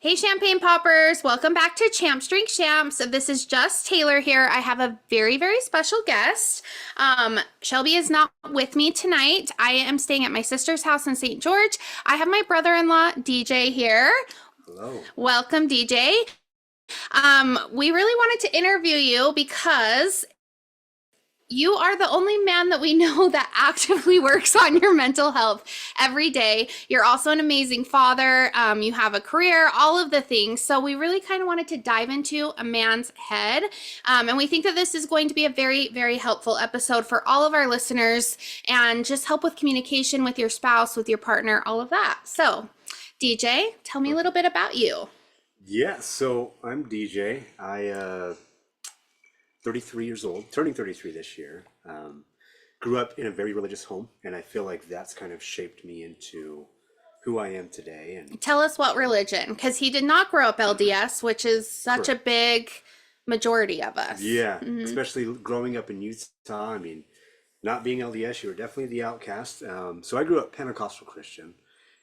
Hey, champagne poppers. Welcome back to Champs Drink Champs. This is just Tayler here. I have a very, very special guest. Shelby is not with me tonight. I am staying at my sister's house in St. George. I have my brother-in-law, Deejay, here. Hello. Welcome, Deejay. We really wanted to interview you because you are the only man that we know that actively works on your mental health every day. You're also an amazing father. You have a career, all of the things. So we really kind of wanted to dive into a man's head. And we think that this is going to be a very, very helpful episode for all of our listeners and just help with communication with your spouse, with your partner, all of that. So Deejay, tell me a little bit about you. Yeah, so I'm DJ. 33 years old, turning 33 this year. Grew up in a very religious home, and I feel like that's kind of shaped me into who I am today. And Tell us what religion, because he did not grow up LDS, which is such a correct. big majority of us. Yeah, especially growing up in Utah. I mean, not being LDS, you were definitely the outcast. So I grew up Pentecostal Christian,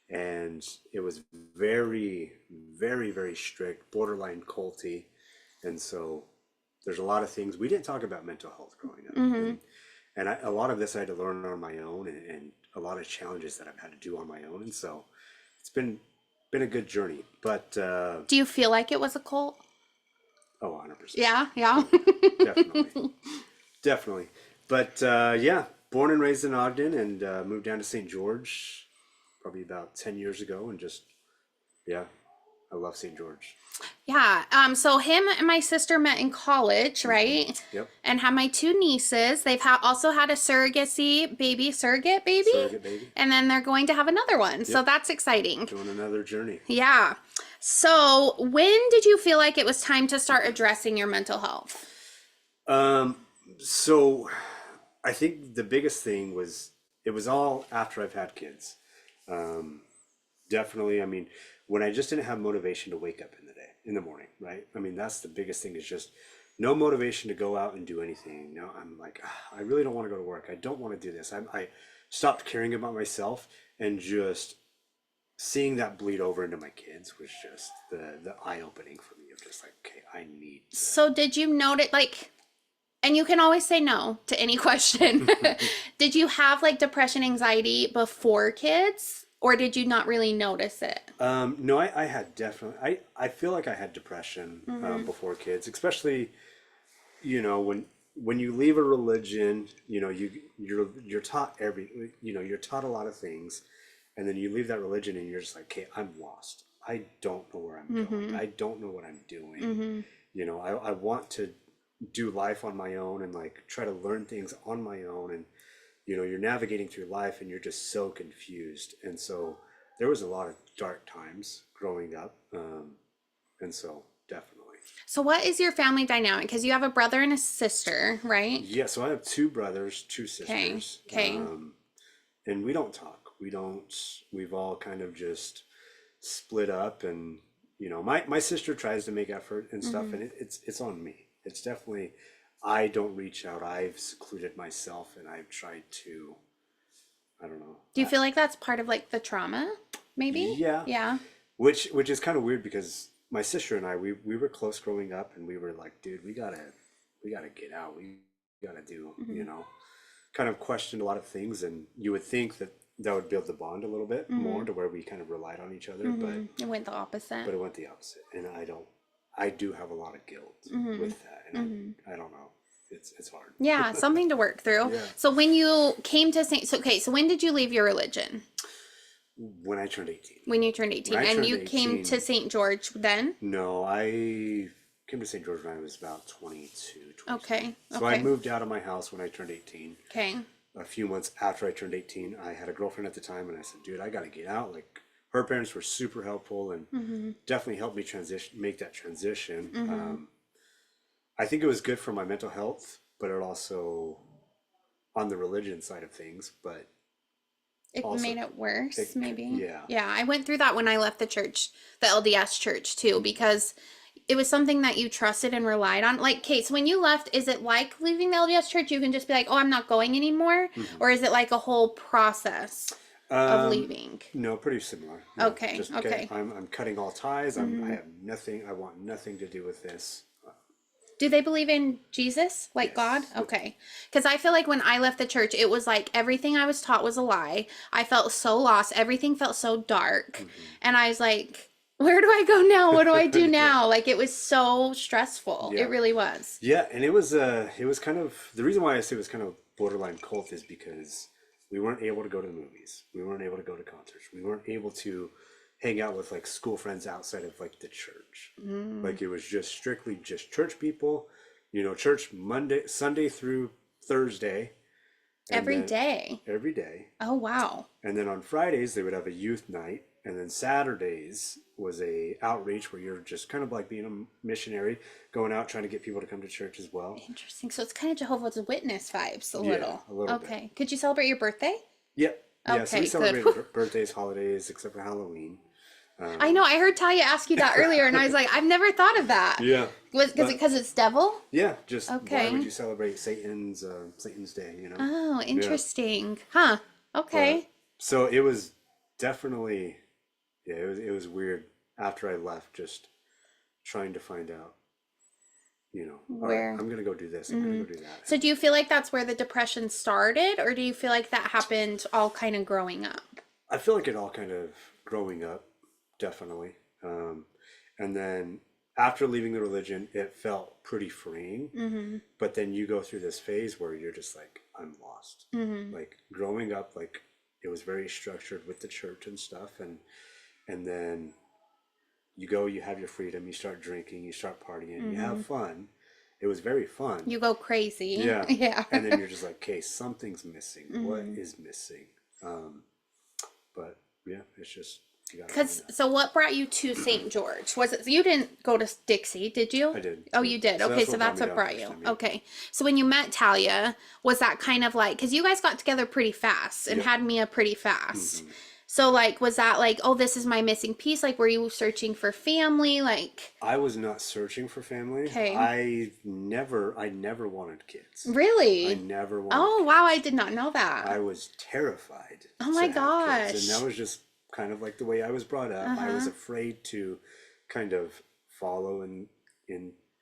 and it was very, very, very strict, borderline culty. And so there's a lot of things we didn't talk about mental health growing up, and a lot of this I had to learn on my own, and a lot of challenges that I've had to do on my own, and so it's been a good journey. But Do you feel like it was a cult? oh, 100%, Yeah, yeah. definitely, definitely. But yeah, born and raised in Ogden, and moved down to St. George probably about 10 years ago, and just yeah, I love St. George. Yeah. So him and my sister met in college, right? Yep, And have my two nieces. They've also had a surrogate baby, surrogate baby. and then they're going to have another one. So Yep, that's exciting. doing another journey. Yeah. So when did you feel like it was time to start addressing your mental health? Um, so I think the biggest thing was it was all after I've had kids. Um, Definitely, I mean, when I just didn't have motivation to wake up in the day, in the morning, right? I mean, that's the biggest thing is just no motivation to go out and do anything. No, I'm like, "Ah, I really don't want to go to work. I don't want to do this. I stopped caring about myself, and just seeing that bleed over into my kids was just the eye opening for me of just like, okay, I need So did you notice, like, and you can always say no to any question. to. Did you have like depression, anxiety before kids, or did you not really notice it? No, I had definitely, I feel like I had depression before kids, especially, when you leave a religion, you're taught you're taught a lot of things, and then you leave that religion and you're just like, okay, I'm lost. I don't know where I'm going. I don't know what I'm doing. I want to do life on my own and like try to learn things on my own, and you're navigating through life and you're just so confused. And so there was a lot of dark times growing up, and so definitely. So what is your family dynamic? Because you have a brother and a sister, right? Yeah, so I have two brothers, two Okay. sisters, Okay. and we don't talk. We've all kind of just split up, and my sister tries to make effort and stuff, and it's on me. It's definitely, I don't reach out. I've secluded myself, and I've tried to, I don't know. Do you feel like that's part of like the trauma? Maybe? Yeah, Yeah. which is kind of weird because my sister and I, we were close growing up, and we were like, dude, we gotta get out. We gotta do, kind of questioned a lot of things, and you would think that that would build the bond a little bit more to where we kind of relied on each other, It went the opposite. but it went the opposite, and I do have a lot of guilt with that, and I don't know, it's hard. Yeah, something to work through. Yeah. So when you came to St. So when did you leave your religion? When I turned 18. When you turned 18. When I And turned you came 18, to St. George then? no, I came to St. George when I was about 22, 23. Okay. So I Okay. moved out of my house when I turned 18. Okay. A few months after I turned 18, I had a girlfriend at the time, and I said, dude, I got to get out. Like, her parents were super helpful and definitely helped me make that transition. I think it was good for my mental health, but it also, on the religion side of things, but It also, made it worse, maybe. yeah. Yeah, I went through that when I left the church, the LDS church too, because it was something that you trusted and relied on. Like, Kate, so when you left, is it like leaving the LDS church? You can just be like, oh, I'm not going anymore? Or is it like a whole process? of leaving? No, pretty similar. Yeah, Okay, just okay. I'm cutting all ties. I have nothing. I want nothing to do with this. Do they believe in Jesus, like God? Yes. Yep. Okay. Because I feel like when I left the church, it was like everything I was taught was a lie. I felt so lost. Everything felt so dark. And I was like, where do I go now? What do I do Yeah. now? Like, it was so stressful. Yeah. It really was. Yeah, and it was kind of the reason why I say it was kind of borderline cult is because we weren't able to go to the movies. We weren't able to go to concerts. We weren't able to hang out with like school friends outside of like the church. Like it was just strictly just church people, church Sunday through Thursday, and Every then day. every day. Oh, wow. And then on Fridays they would have a youth night, and then Saturdays was a outreach where you're just kind of like being a missionary, going out trying to get people to come to church as well. Interesting. So it's kind of Jehovah's Witness vibes a Yeah, little. a little bit. Okay. Could you celebrate your birthday? Yep. Yeah, so we Okay, good. celebrated birthdays, holidays, except for Halloween. I know. I heard Talia ask you that earlier, and I was like, I've never thought of that. Yeah. Was But- because it's devil? Yeah, just why Okay. would you celebrate Satan's day, Oh, interesting. Huh. Okay. But- so it was definitely, yeah, it was weird after I left, just trying to find out, all right, Where? I'm gonna go do this, I'm gonna go do that. So do you feel like that's where the depression started, or do you feel like that happened all kind of growing up? I feel like it all kind of growing up, definitely. And then after leaving the religion, it felt pretty freeing. But then you go through this phase where you're just like, I'm lost. Like growing up, like it was very structured with the church and stuff, and then you have your freedom, you start drinking, you start partying, you have fun. It was very fun. You go crazy. Yeah. Yeah. And then you're just like, okay, something's missing. What is missing? But yeah, it's just you gotta find Because that. so what brought you to St. George? Was it you didn't go to Dixie, did you? I did. Oh, you did. So Okay, that's so what that's brought what me brought down you. first time, yeah. Okay. So when you met Talia, was that kind of like because you guys got together pretty fast and Yep. had Mia pretty fast. So like was that like, oh, this is my missing piece? Like were you searching for family? Like I was not searching for family. Okay. I never wanted kids. really? I never wanted Oh kids. wow, I did not know that. I was terrified. Oh my to have kids. gosh. And that was just kind of like the way I was brought up. I was afraid to kind of follow in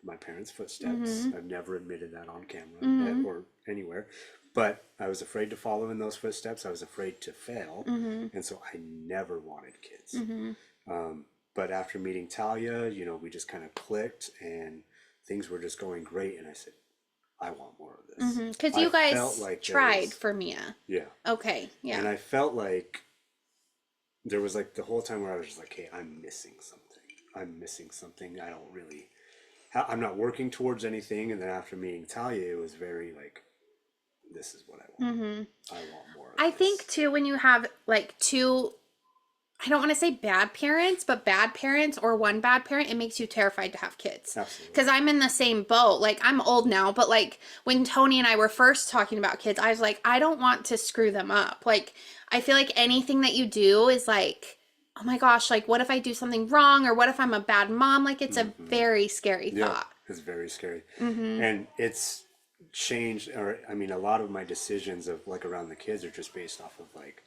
my parents' footsteps. I've never admitted that on camera or anywhere. But I was afraid to follow in those footsteps. I was afraid to fail. And so I never wanted kids. But after meeting Talia, we just kind of clicked and things were just going great. And I said, I want more of this. Because I you guys felt like there tried was- for Mia. Yeah. Okay, yeah. And I felt like there was like the whole time where I was just like, hey, I'm missing something. I'm missing something. I don't really, I'm not working towards anything. And then after meeting Talia, it was very like, this is what I want. I want more of I this. think too when you have like two, I don't want to say bad parents, but bad parents or one bad parent, it makes you terrified to have kids. Absolutely. Because I'm in the same boat. Like I'm old now, but like when Tony and I were first talking about kids, I was like, I don't want to screw them up. Like I feel like anything that you do is like, oh my gosh, like what if I do something wrong or what if I'm a bad mom? Like it's a very scary Yeah, thought. it's very scary. And it's changed, or I mean, a lot of my decisions of like around the kids are just based off of like,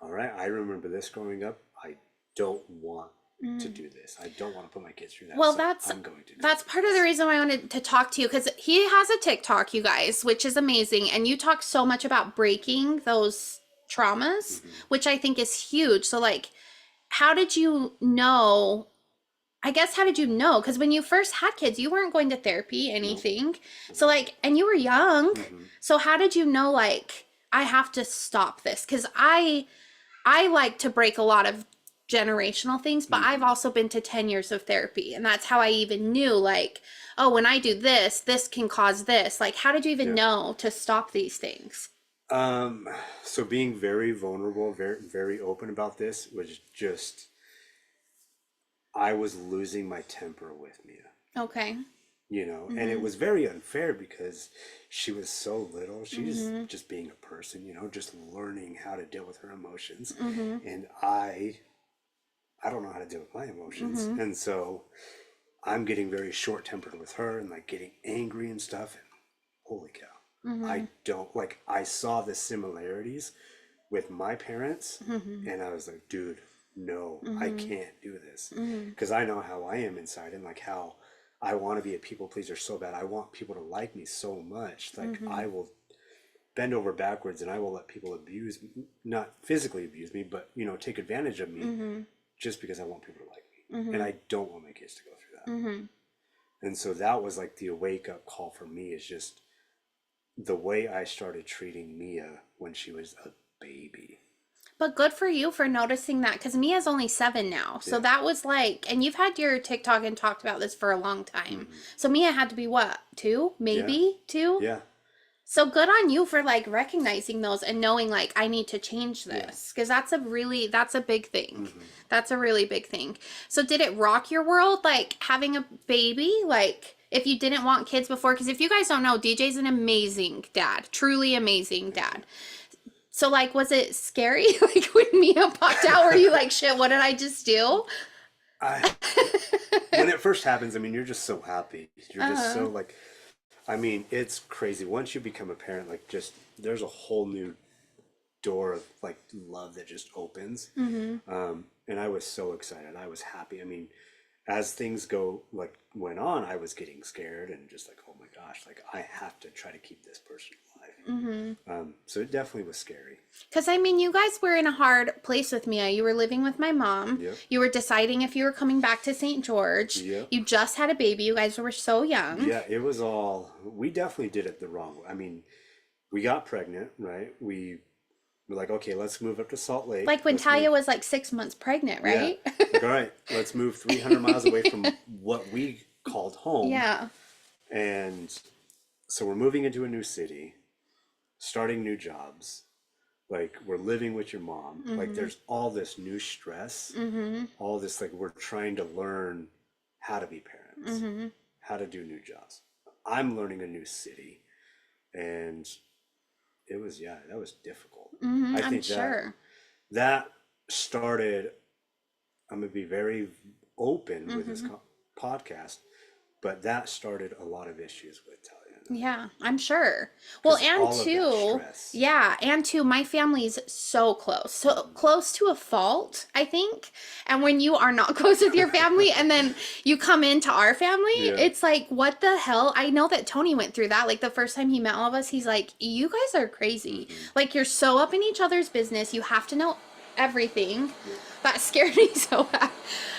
all right, I remember this growing up. I don't want to do this. I don't want to put my kids through that. Well, so that's I'm going to do that's this. part of the reason why I wanted to talk to you because he has a TikTok, you guys, which is amazing, and you talk so much about breaking those traumas, which I think is huge. So, like, how did you know? I guess how did you know? Because when you first had kids, you weren't going to therapy, anything. So, like, and you were young. So, how did you know? Like, I have to stop this because I like to break a lot of generational things, but I've also been to 10 years of therapy, and that's how I even knew like, oh, when I do this, this can cause this. Like, how did you even know to stop these things? So being very vulnerable, very, very open about this was just, I was losing my temper with Mia, Okay. and it was very unfair because she was so little. She's just being a person, just learning how to deal with her emotions. And I don't know how to deal with my emotions. And so I'm getting very short tempered with her and like getting angry and stuff. And holy cow. I don't like, I saw the similarities with my parents, and I was like, dude, no, I can't do this, because I know how I am inside, and like how I want to be a people pleaser so bad. I want people to like me so much, like I will bend over backwards and I will let people abuse me, not physically abuse me, but you know, take advantage of me just because I want people to like me, and I don't want my kids to go through that. And so that was like the wake up call for me, is just the way I started treating Mia when she was a baby. But good for you for noticing that, because Mia's only 7 now. So Yeah. that was like, and you've had your TikTok and talked about this for a long time. So Mia had to be what, 2? Maybe 2? Yeah. So good on you for like recognizing those and knowing like I need to change this, because that's a big thing. That's a really big thing. So did it rock your world, like having a baby? Like if you didn't want kids before, because if you guys don't know, DJ's an amazing dad, truly amazing dad. So like, was it scary? Like when Mia popped out, were you like, shit, what did I just do? I when it first happens, I mean, you're just so happy. You're just so like, I mean, it's crazy. Once you become a parent, like just there's a whole new door of like love that just opens. And I was so excited. I was happy. I mean, as things went on, I was getting scared and just like, oh my gosh, like I have to try to keep this person alive. So it definitely was scary. Because I mean, you guys were in a hard place with Mia. You were living with my mom. Yep. You were deciding if you were coming back to St. George. Yep. You just had a baby. You guys were so young. Yeah, it was all, we definitely did it the wrong way. I mean, we got pregnant, right? We were like, okay, let's move up to Salt Lake. Like when Let's Taya move- was like 6 months pregnant, right? Yeah. Like, all right, let's move 300 miles away from what we called home. Yeah. And so we're moving into a new city, starting new jobs. Like we're living with your mom. Like there's all this new stress, all this, like we're trying to learn how to be parents, how to do new jobs. I'm learning a new city, and it was, yeah, that was difficult. I I'm think sure. that started, I'm gonna be very open with this podcast, but that started a lot of issues with Talia. Yeah, I'm sure. Well, 'Cause and all of that two, stress. yeah, and two, my family's so close to a fault, I think. And when you are not close with your family and then you come into our family, Yeah. it's like, what the hell? I know that Tony went through that. Like the first time he met all of us, he's like, you guys are crazy. Like you're so up in each other's business. You have to know everything. That scared me so bad.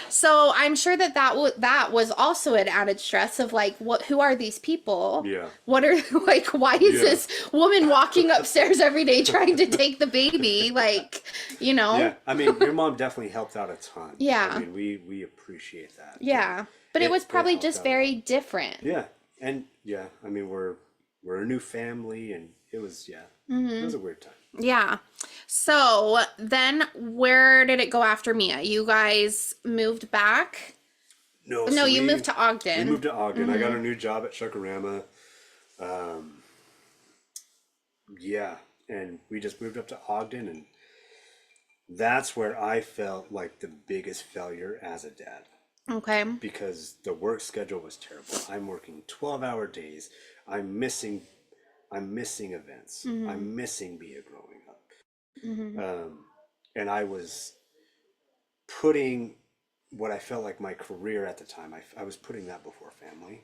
So I'm sure that was also an added stress of like, who are these people? Yeah. What are like, why is Yeah. this woman walking upstairs every day trying to take the baby? Like, you know? Yeah, I mean, your mom definitely helped out a ton. Yeah. I mean, we appreciate that. Yeah. But it was probably helped just out a very lot. different. Yeah, and yeah, I mean, we're a new family, and it was, yeah, it was a weird time. Yeah. So then where did it go after Mia? You guys moved back? No, No, so you we- moved to Ogden. We moved to Ogden. I got a new job at Chuckarama. Yeah, and we just moved up to Ogden, and that's where I felt like the biggest failure as a dad, Okay. because the work schedule was terrible. I'm working 12-hour days. I'm missing events. I'm missing Bia growing up. And I was putting what I felt like my career at the time, I was putting that before family.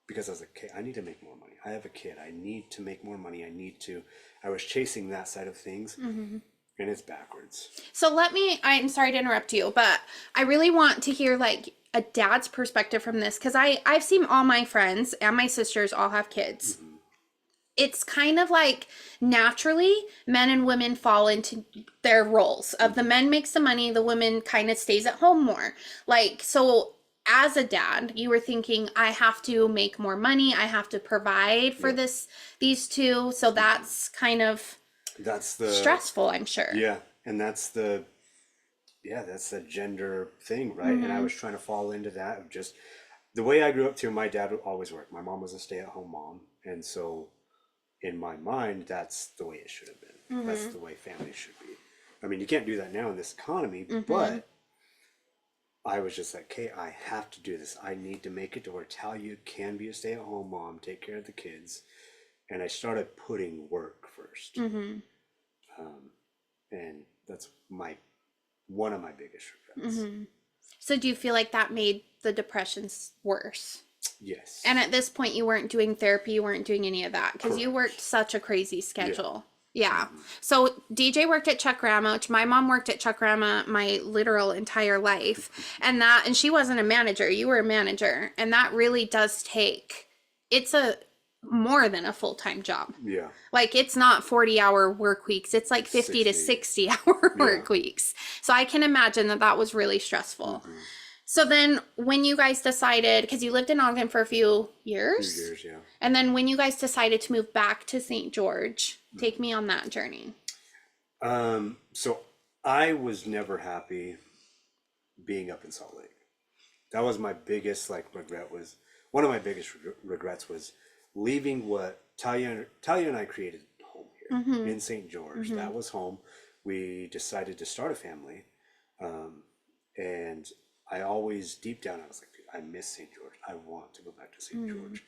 Because I was like, okay, I need to make more money. I have a kid. I need to make more money. I was chasing that side of things, and it's backwards. So I'm sorry to interrupt you, but I really want to hear like a dad's perspective from this, because I've seen all my friends and my sisters all have kids. It's kind of like naturally men and women fall into their roles of the men makes the money, the woman kind of stays at home more. Like, so as a dad, you were thinking, I have to make more money. I have to provide for these two. So that's kind of That's the stressful, I'm sure. Yeah, and that's the gender thing, right? And I was trying to fall into that of just the way I grew up too. My dad would always work. My mom was a stay-at-home mom, and so in my mind, that's the way it should have been. That's the way families should be. I mean, you can't do that now in this economy, but I was just like, okay, I have to do this. I need to make it to where Talia can be a stay-at-home mom, take care of the kids, and I started putting work first. And that's one of my biggest regrets. So do you feel like that made the depressions worse? Yes. And at this point, you weren't doing therapy, you weren't doing any of that because you Correct. worked such a crazy schedule. Yeah. So DJ worked at Chuck Grandma, which my mom worked at Chuck Grandma my literal entire life. And she wasn't a manager. You were a manager. And that really does it's a more than a full-time job. Yeah. Like it's not 40-hour work weeks. It's like 50 to 60-hour work weeks. So I can imagine that was really stressful. So then when you guys decided, because you lived in Ogden for a few years. Yeah. And then when you guys decided to move back to St. George, take me on that journey. So I was never happy being up in Salt Lake. That was my biggest one of my biggest regrets was leaving what Talia and I created home here in St. George. That was home. We decided to start a family. And I always, deep down, I was like, dude, I miss St. George. I want to go back to St. George.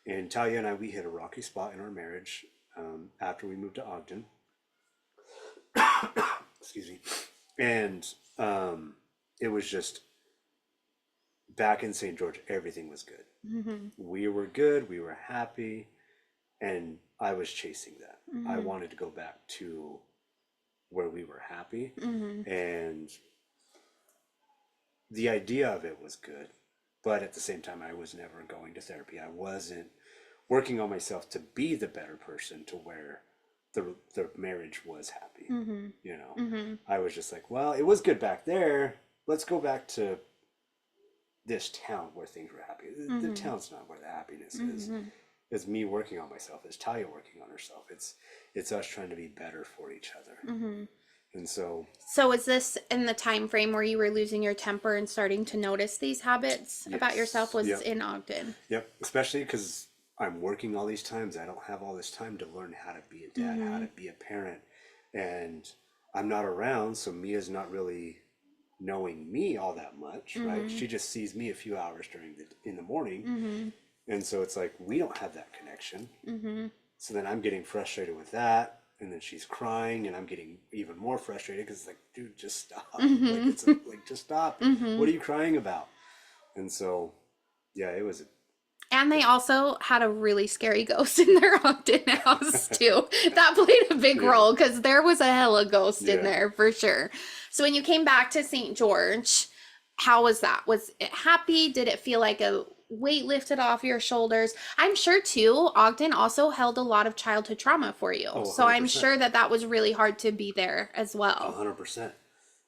And Talia and I, we hit a rocky spot in our marriage after we moved to Ogden. Excuse me. And it was just, back in St. George, everything was good. We were good. We were happy. And I was chasing that. I wanted to go back to where we were happy. And the idea of it was good, but at the same time, I was never going to therapy. I wasn't working on myself to be the better person to where the marriage was happy. You know, I was just like, well, it was good back there. Let's go back to this town where things were happy. The town's not where the happiness is. It's me working on myself. It's Talia working on herself. It's us trying to be better for each other. And so is this in the time frame where you were losing your temper and starting to notice these habits about yourself was in Ogden? Yep. Especially because I'm working all these times. I don't have all this time to learn how to be a dad, how to be a parent. And I'm not around, so Mia's not really knowing me all that much, right? She just sees me a few hours in the morning. And so it's like, we don't have that connection. So then I'm getting frustrated with that. And then she's crying, and I'm getting even more frustrated because it's like, dude, just stop. Just stop. What are you crying about? And so, yeah, it was. And they also had a really scary ghost in their Ogden house too. That played a big role because there was a hella ghost in there for sure. So when you came back to St. George, how was that? Was it happy? Did it feel like a weight lifted off your shoulders? I'm sure too, Ogden also held a lot of childhood trauma for you. Oh, so I'm sure that was really hard to be there as well. 100%.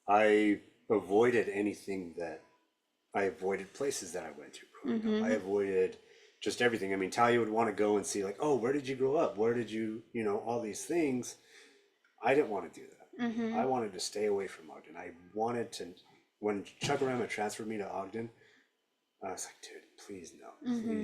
I avoided places that I went to growing up. I avoided just everything. I mean, Talia would want to go and see like, oh, where did you grow up? Where did you, all these things. I didn't want to do that. I wanted to stay away from Ogden. I wanted to, when Chuck Grandma transferred me to Ogden, I was like, dude, please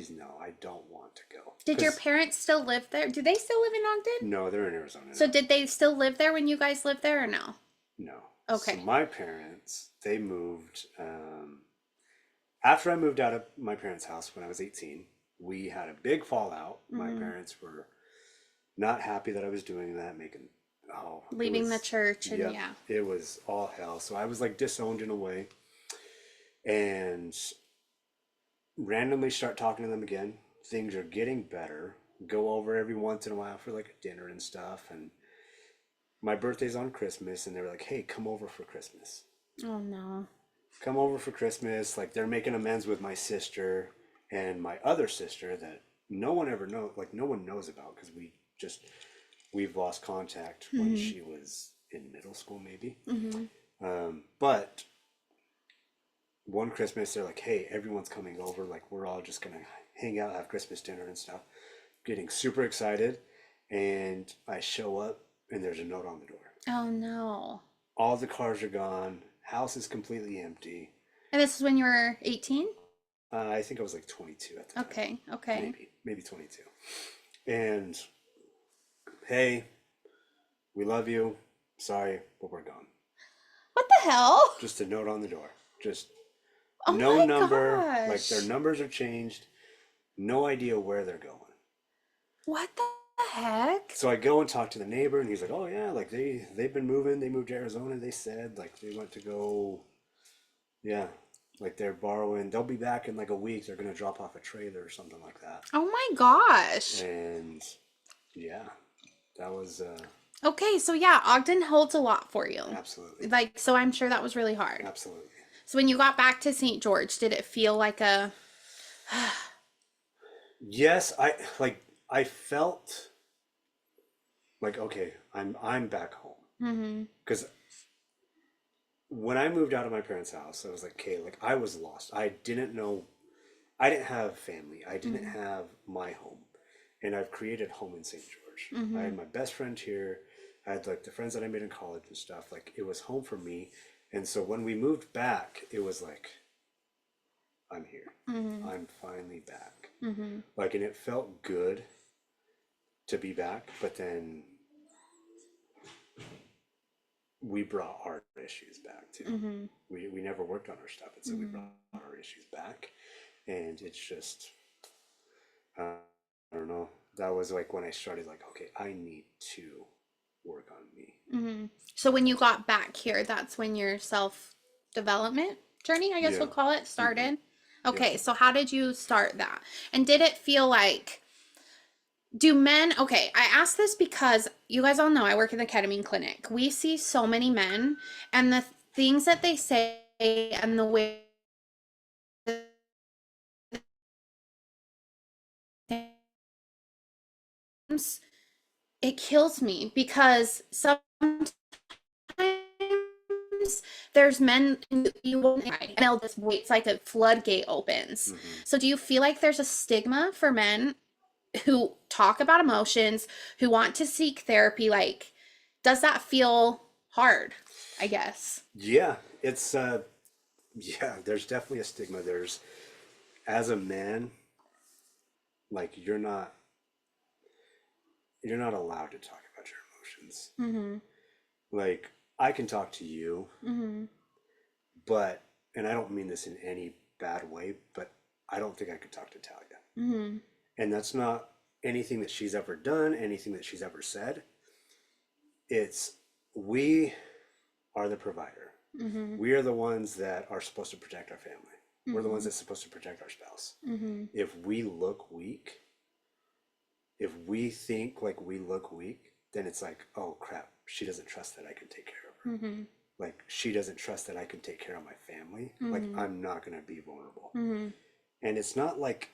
no, I don't want to go. Did your parents still live there? Do they still live in Ogden? No, they're in Arizona now. So did they still live there when you guys lived there or no? No. Okay. So my parents, they moved, after I moved out of my parents' house when I was 18, we had a big fallout. My parents were not happy that I was doing that, leaving the church and it was all hell. So I was like disowned in a way, and randomly start talking to them again. Things are getting better. Go over every once in a while for like a dinner and stuff. And my birthday's on Christmas, and they were like, hey, come over for Christmas. Oh no. Come over for Christmas. Like, they're making amends with my sister and my other sister that no one ever knows, like no one knows about, because we've lost contact when she was in middle school maybe. But one Christmas, they're like, hey, everyone's coming over. Like, we're all just going to hang out, have Christmas dinner and stuff. Getting super excited. And I show up, and there's a note on the door. Oh, no. All the cars are gone. House is completely empty. And this is when you were 18? I think I was like 22 at the time. Okay. Maybe 22. And, hey, we love you. Sorry, but we're gone. What the hell? Just a note on the door. Just oh no number. Gosh. Like, their numbers are changed. No idea where they're going. What the heck? So I go and talk to the neighbor, and he's like, "Oh yeah, like they've been moving. They moved to Arizona. They said like they went to go, yeah, like they're borrowing. They'll be back in like a week. They're gonna drop off a trailer or something like that." Oh my gosh. And yeah, that was Okay, so yeah, Ogden holds a lot for you. absolutely, Like, so I'm sure that was really hard. absolutely. So when you got back to St. George, did it feel like a, Yes, I felt like okay, I'm back home because when I moved out of my parents' house, I was like, okay, like I was lost. I didn't know, I didn't have family. I didn't have my home, and I've created home in St. George. I had my best friend here. I had like the friends that I made in college and stuff. Like it was home for me, and so when we moved back, it was like I'm here. I'm finally back. Like, and it felt good to be back, but then we brought our issues back too. We never worked on our stuff, and so we brought our issues back, and it's just I don't know. That was like when I started like, okay, I need to work on me. so when you got back here, that's when your self-development journey, I guess Yeah. we'll call it, started? Yep. Okay, so how did you start that? And did it feel like, do men, okay, I ask this because you guys all know I work in the ketamine clinic. We see so many men, and the things that they say and the way it kills me because sometimes there's men you won't and they'll just wait. It's like a floodgate opens. So do you feel like there's a stigma for men who talk about emotions, who want to seek therapy? Like, does that feel hard, I guess? Yeah, it's yeah, there's definitely a stigma. There's as a man, like you're not allowed to talk about your emotions. Like I can talk to you, but and I don't mean this in any bad way, but I don't think I could talk to Talia. And that's not anything that she's ever done, anything that she's ever said. It's we are the provider. We are the ones that are supposed to protect our family. We're the ones that's supposed to protect our spouse. If we look weak, if we think like we look weak, then it's like, oh crap, she doesn't trust that I can take care of her. Like she doesn't trust that I can take care of my family. Like I'm not gonna be vulnerable. And it's not like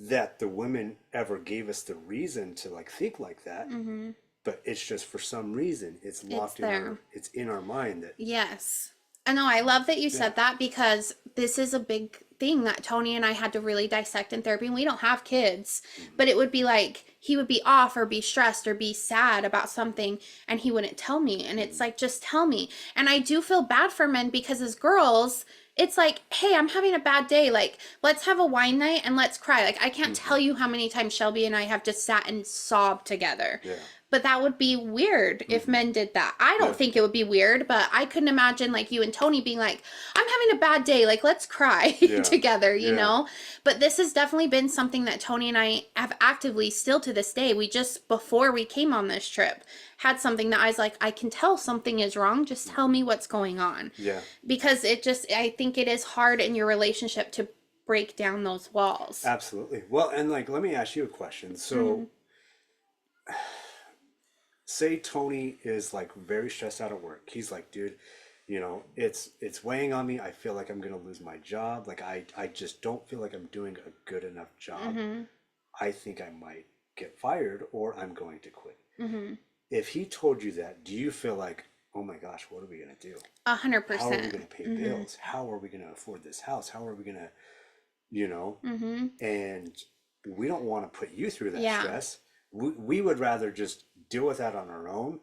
that the women ever gave us the reason to like think like that, but it's just for some reason it's locked in there. our, it's in our mind that Yes. I know. I love that you said that because this is a big thing that Tony and I had to really dissect in therapy. And we don't have kids, but it would be like he would be off or be stressed or be sad about something and he wouldn't tell me. And it's like, just tell me. And I do feel bad for men because as girls, it's like, hey, I'm having a bad day. Like, let's have a wine night and let's cry. Like, I can't tell you how many times Shelby and I have just sat and sobbed together. yeah. But that would be weird if men did that. I don't think it would be weird, but I couldn't imagine like you and Tony being like, I'm having a bad day. Like, let's cry together, you know? But this has definitely been something that Tony and I have actively still to this day. We just, before we came on this trip, had something that I was like, I can tell something is wrong. Just tell me what's going on. Yeah. Because it just, I think it is hard in your relationship to break down those walls. Absolutely. Well, and like, let me ask you a question. So, say Tony is like very stressed out at work. He's like, dude, you know, it's weighing on me. I feel like I'm gonna lose my job. Like I just don't feel like I'm doing a good enough job. I think I might get fired or I'm going to quit. If he told you that, do you feel like, oh my gosh, what are we gonna do? 100%. How are we gonna pay bills? How are we gonna afford this house? How are we gonna, you know? And we don't want to put you through that stress. We would rather just deal with that on our own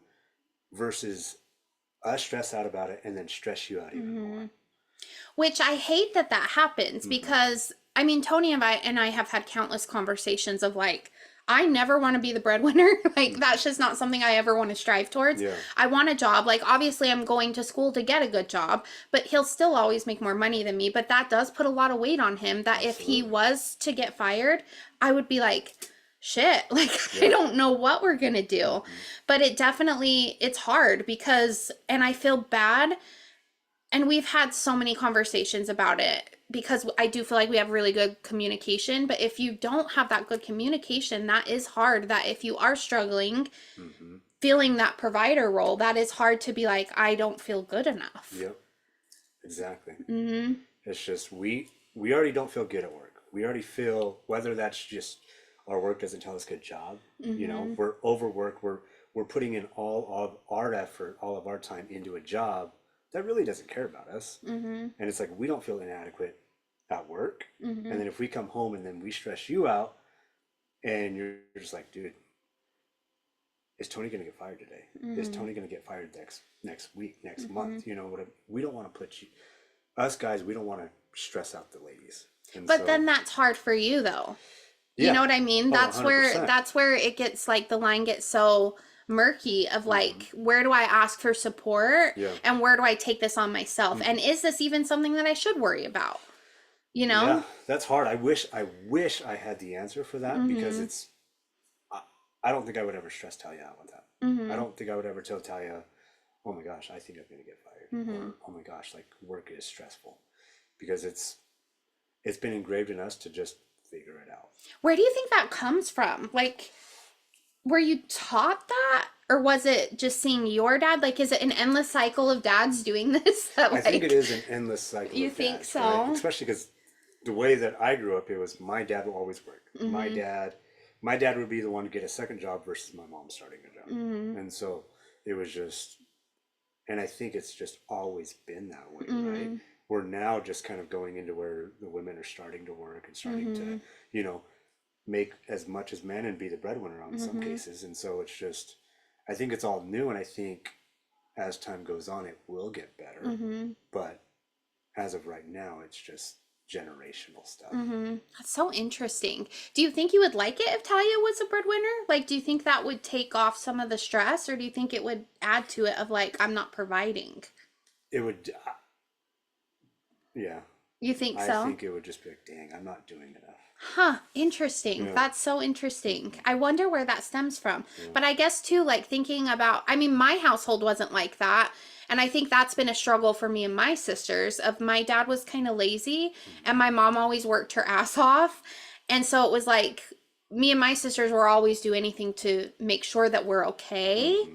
versus us stress out about it and then stress you out even more. Which I hate that that happens because I mean Tony and I have had countless conversations of like I never want to be the breadwinner. Like that's just not something I ever want to strive towards. I want a job. Like obviously I'm going to school to get a good job, but he'll still always make more money than me. But that does put a lot of weight on him that if he was to get fired, I would be like, shit, like I don't know what we're gonna do. But it definitely, it's hard because, and I feel bad, and we've had so many conversations about it because I do feel like we have really good communication. But if you don't have that good communication, that is hard. That if you are struggling, Mm-hmm. feeling that provider role, that is hard to be like, I don't feel good enough. Yep. Exactly. Mm-hmm. It's just we already don't feel good at work. We already feel, whether that's just our work doesn't tell us good job. You know, Mm-hmm. we're overworked. We're putting in all of our effort, all of our time into a job that really doesn't care about us. Mm-hmm. And it's like we don't feel inadequate at work. Mm-hmm. And then if we come home and then we stress you out, and you're just like, dude, is Tony going to get fired today? Is Mm-hmm. Tony going to get fired next week, next Mm-hmm. month? You know what? We don't want to put you, us guys, we don't want to stress out the ladies. And But so, then that's hard for you though. You know yeah, what I mean? oh, That's where 100%. it gets like the line gets so murky of Mm-hmm. like, where do I ask for support Yeah, and where do I take this on myself? mm-hmm. And is this even something that I should worry about? You Yeah, know? that's hard. I wish I had the answer for that, because Mm-hmm. it's, I, I don't think I would ever stress Talia out with that. I Mm-hmm. don't think I would ever tell Talia, oh my gosh, I think I'm going to get fired. Mm-hmm. Or, oh my gosh, like work is stressful, because it's been engraved in us to just figure it out. Where do you think that comes from? Like, were you taught that? Or was it just seeing your dad? Like, is it an endless cycle of dads doing this? That I think it like, is an endless cycle you of think dads, right? so? Especially because the way that I grew up, it was my dad will always work. Mm-hmm. My dad would be the one to get a second job versus my mom starting a job. Mm-hmm. And so it was just, and I think it's just always been that way, right? Mm-hmm. We're now just kind of going into where the women are starting to work and starting Mm-hmm. to, you know, make as much as men and be the breadwinner on some Mm-hmm. cases. And so it's just, I think it's all new. And I think as time goes on, it will get better. Mm-hmm. But as of right now, it's just generational stuff. Mm-hmm. That's so interesting. Do you think you would like it if Talia was a breadwinner? Like, do you think that would take off some of the stress, or do you think it would add to it of like, I'm not providing? It would, yeah, You think I so? think it would just be like, dang, I'm not doing enough. Huh, interesting. Yeah. That's so interesting. I wonder where that stems from. Yeah. But I guess too, like thinking about, I mean, my household wasn't like that. And I think that's been a struggle for me and my sisters of my dad was kind of lazy and my mom always worked her ass off. And so it was like me and my sisters were always do anything to make sure that we're okay. Mm-hmm.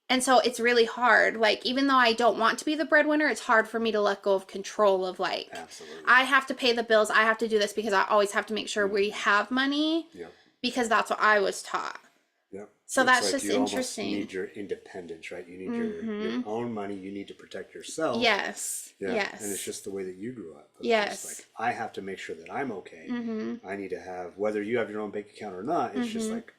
And so it's really hard. Like, even though I don't want to be the breadwinner, it's hard for me to let go of control of like, Absolutely. I have to pay the bills. I have to do this because I always have to make sure we have money Yep. because that's what I was taught. Yep. So It's that's like just you almost interesting. need your independence, right? You need Mm-hmm. your own money. You need to protect yourself. Yes. Yeah. Yes. And it's just the way that you grew up. It's Yes. just like, I have to make sure that I'm okay. Mm-hmm. I need to have, whether you have your own bank account or not, it's just Mm-hmm. like,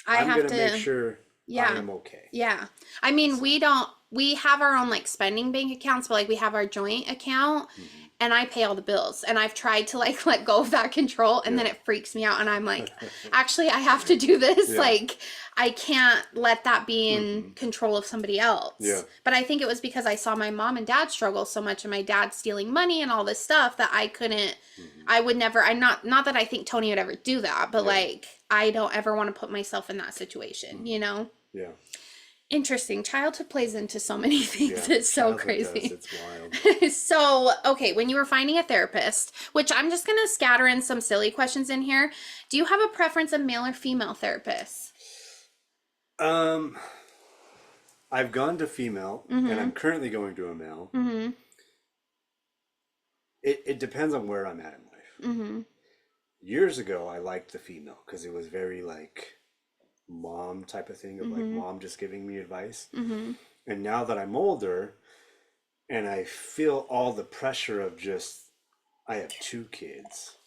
I I'm have going to to make sure yeah. I am okay. Yeah. I mean, we have our own like spending bank accounts, but like we have our joint account and I pay all the bills. And I've tried to like let go of that control and then Yeah. it freaks me out. And I'm like, actually, I have to do this. Yeah. Like, I can't let that be in control of somebody else. Yeah. But I think it was because I saw my mom and dad struggle so much and my dad stealing money and all this stuff that I couldn't, I would never, not that I think Tony would ever do that, but Yeah. like, I don't ever want to put myself in that situation, you know? Yeah. Interesting. Childhood plays into so many things. Yeah. It's so Childhood crazy. does. It's wild. So, okay, when you were finding a therapist, which I'm just going to scatter in some silly questions in here, do you have a preference of male or female therapists? I've gone to female and I'm currently going to a male. Mm-hmm. It depends on where I'm at in life. Mm-hmm. Years ago, I liked the female because it was very like mom type of thing of like mom just giving me advice. Mm-hmm. And now that I'm older and I feel all the pressure of just, I have 2 kids.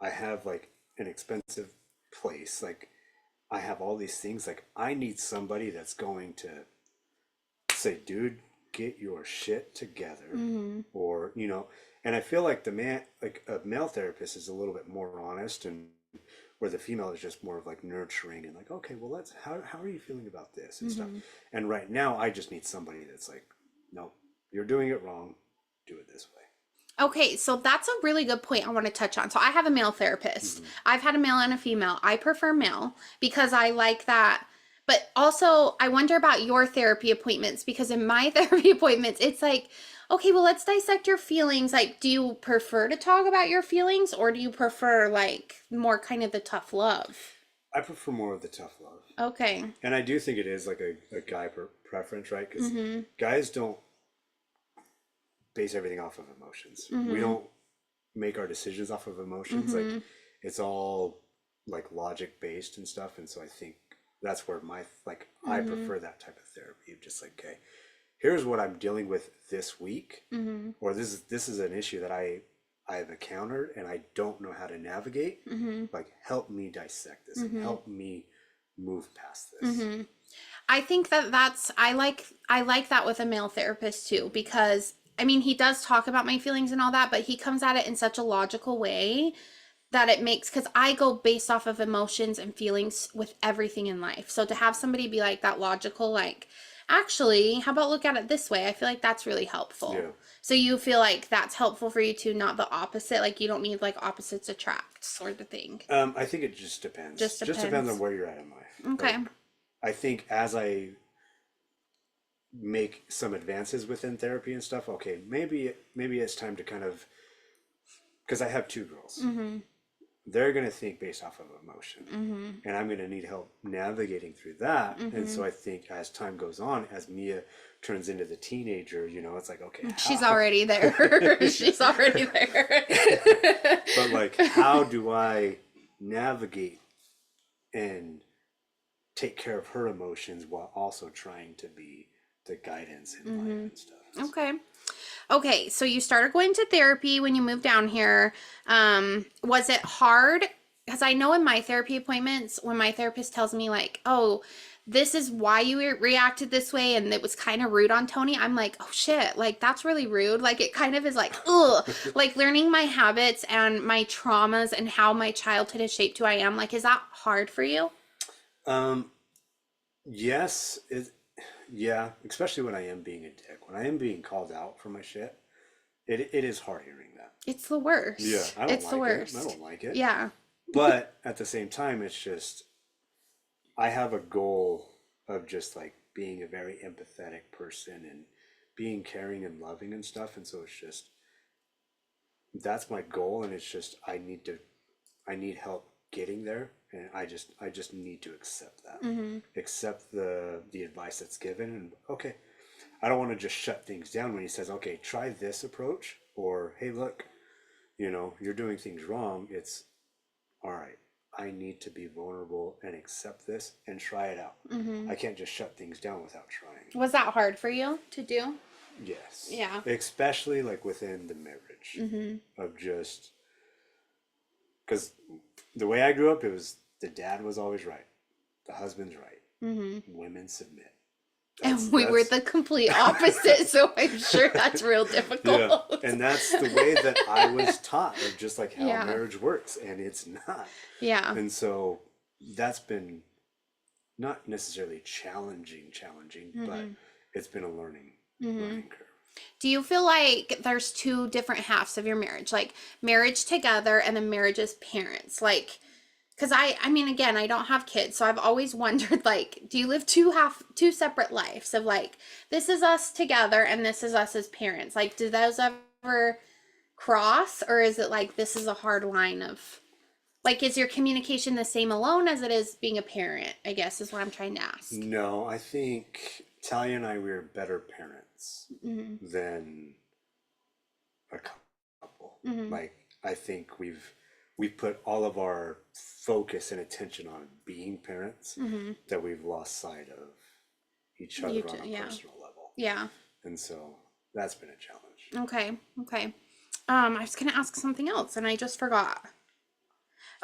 I have like an expensive place. Like I have all these things. Like I need somebody that's going to say, dude, get your shit together. Mm-hmm. Or, you know, and I feel like a male therapist is a little bit more honest, and where the female is just more of like nurturing and like, okay, well, how are you feeling about this and stuff. And right now I just need somebody that's like, no, you're doing it wrong. Do it this way. Okay, so that's a really good point I want to touch on. So I have a male therapist. I've had a male and a female. I prefer male because I like that. But also, I wonder about your therapy appointments because in my therapy appointments, it's like, okay, well, let's dissect your feelings. Like, do you prefer to talk about your feelings or do you prefer like more kind of the tough love? I prefer more of the tough love. Okay. And I do think it is like a guy preference, right? Because guys don't base everything off of emotions. We don't make our decisions off of emotions. Like it's all like logic based and stuff. And so I think that's where I prefer that type of therapy. Just like, okay, here's what I'm dealing with this week, or this is an issue that I've encountered and I don't know how to navigate. Like help me dissect this and help me move past this. I think I like that with a male therapist too because I mean he does talk about my feelings and all that, but he comes at it in such a logical way that it makes because I go based off of emotions and feelings with everything in life. So to have somebody be like that logical, like, actually, how about look at it this way? I feel like that's really helpful. Yeah. So you feel like that's helpful for you too, not the opposite. Like you don't need like opposites attract sort of thing. I think it just depends. Just Just depends depends. on where you're at in life. Okay. Like, I think as I make some advances within therapy and stuff, okay, maybe it's time to kind of, because I have two girls. They're going to think based off of emotion, and I'm going to need help navigating through that. And so I think as time goes on, as Mia turns into the teenager, it's like, okay, She's already there. She's already there. but like, how do I navigate and take care of her emotions while also trying to be the guidance in life and stuff? Okay. Okay, so you started going to therapy when you moved down here. Was it hard? Because I know in my therapy appointments, when my therapist tells me like, oh, this is why you reacted this way and it was kind of rude on Tony, I'm like, oh shit, like that's really rude. Like it kind of is like, ugh, like learning my habits and my traumas and how my childhood has shaped who I am. Like, is that hard for you? Yes, yeah, especially when I am being a dick. When I am being called out for my shit, it is hard hearing that. It's the worst. Yeah, I don't It's like the worst. it. I don't like it. Yeah. But at the same time, it's just I have a goal of just like being a very empathetic person and being caring and loving and stuff. And so it's just that's my goal, and it's just I need help getting there, and I just need to accept that, accept the advice that's given, and okay, I don't want to just shut things down when he says, okay, try this approach, or hey, look, you're doing things wrong. It's all right. I need to be vulnerable and accept this and try it out. I can't just shut things down without trying. Was that hard for you to do? Yes. Yeah. Especially like within the marriage of just because the way I grew up, it was the dad was always right, the husband's right, women submit. And we were the complete opposite, so I'm sure that's real difficult. Yeah, and that's the way that I was taught of just like how Yeah. marriage works, and it's not. Yeah. And so that's been not necessarily challenging, but it's been a learning curve. Do you feel like there's two different halves of your marriage, like marriage together and then marriage as parents? Like, because I mean, again, I don't have kids, so I've always wondered, like, do you live two separate lives of like, this is us together and this is us as parents? Like, do those ever cross, or is it like this is a hard line of, like, is your communication the same alone as it is being a parent? I guess is what I'm trying to ask. No, I think Talia and I, we are better parents than a couple. Like, I think we've put all of our focus and attention on being parents that we've lost sight of each other on a personal level. Yeah. And so that's been a challenge. Okay. I was gonna ask something else and I just forgot.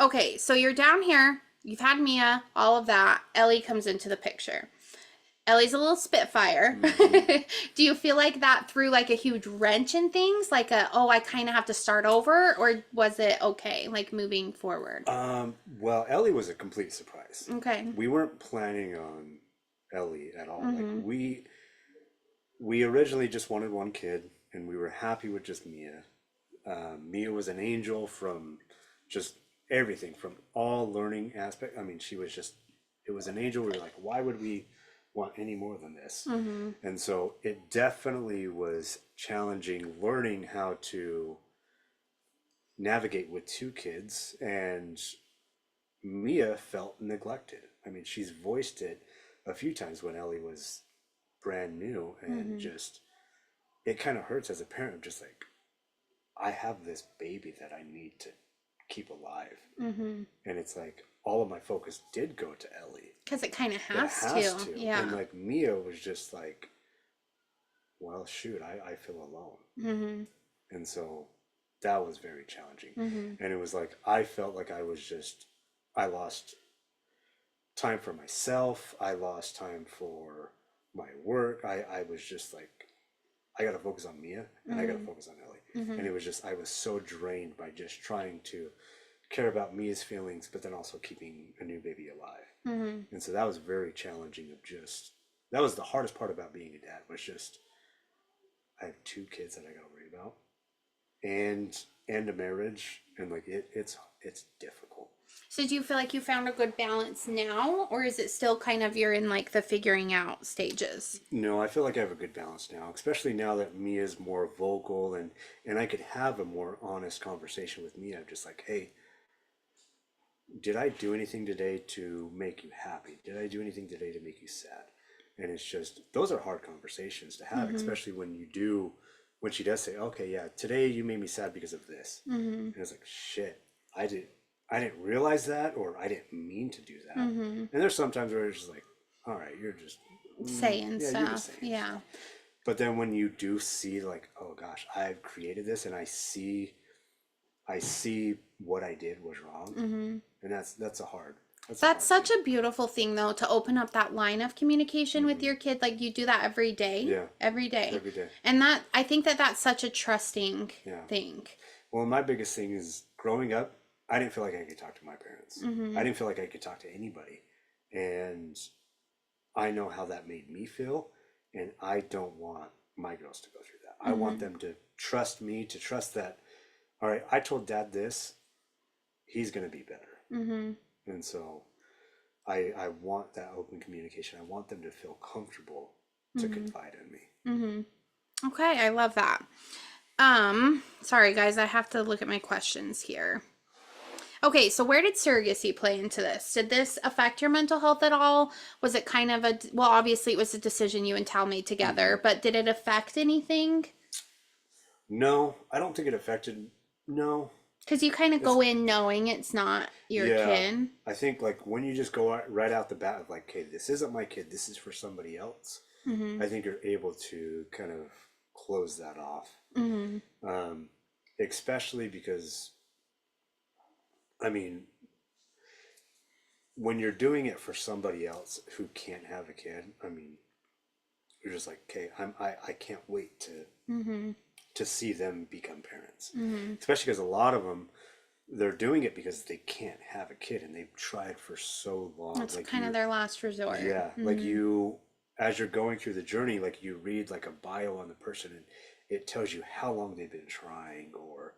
Okay, so you're down here, you've had Mia, all of that. Ellie comes into the picture. Ellie's a little spitfire. Do you feel like that threw like a huge wrench in things? Like I kind of have to start over? Or was it okay, like moving forward? Well, Ellie was a complete surprise. Okay. We weren't planning on Ellie at all. Like we originally just wanted one kid, and we were happy with just Mia. Mia was an angel from just everything, from all learning aspect. I mean, she was just, it was an angel. We were like, why would we want any more than this? And so it definitely was challenging learning how to navigate with two kids. And Mia felt neglected. I mean, she's voiced it a few times when Ellie was brand new, and just, it kind of hurts as a parent, just like, I have this baby that I need to keep alive. And it's like all of my focus did go to Ellie. Because it kind of It has has to. to. Yeah. And like Mia was just like, well, shoot, I feel alone. And so that was very challenging. And it was like, I felt like I was just, I lost time for myself. I lost time for my work. I was just like, I got to focus on Mia and I got to focus on Ellie. And it was just, I was so drained by just trying to care about Mia's feelings, but then also keeping a new baby alive. And so that was very challenging of just, that was the hardest part about being a dad, was just, I have two kids that I got to worry about, and a marriage. And like, it's difficult. So do you feel like you found a good balance now, or is it still kind of you're in like the figuring out stages? No, I feel like I have a good balance now, especially now that Mia's more vocal, and I could have a more honest conversation with Mia, just like, hey, did I do anything today to make you happy? Did I do anything today to make you sad? And it's just, those are hard conversations to have, especially when she does say, okay, yeah, today you made me sad because of this. And it's like, shit, I didn't realize that, or I didn't mean to do that. And there's sometimes where it's just like, all right, you're just Saying yeah, stuff. you're just saying Yeah. stuff. But then when you do see like, oh gosh, I've created this, and I see what I did was wrong, and that's a hard. That's such a beautiful thing, though, to open up that line of communication with your kid. Like you do that every day. Yeah. Every day. Every day. And that, I think that that's such a trusting thing. Well, my biggest thing is growing up, I didn't feel like I could talk to my parents. I didn't feel like I could talk to anybody. And I know how that made me feel. And I don't want my girls to go through that. I want them to trust me, to trust that, all right, I told dad this, he's going to be better. And so I want that open communication. I want them to feel comfortable to confide in me. Okay, I love that. Sorry guys, I have to look at my questions here. Okay, so where did surrogacy play into this? Did this affect your mental health at all? Was it kind of a, well, obviously it was a decision you and Tal made together, but did it affect anything? No, I don't think it affected. No. Because you kind of go in knowing it's not your kid. I think like when you just go right out the bat of like, okay, this isn't my kid, this is for somebody else. I think you're able to kind of close that off. Especially because, I mean, when you're doing it for somebody else who can't have a kid, I mean, you're just like, okay, I can't wait to see them become parents. Especially because a lot of them, they're doing it because they can't have a kid, and they've tried for so long. That's like kind of their last resort. Yeah, like you, as you're going through the journey, like you read like a bio on the person, and it tells you how long they've been trying, or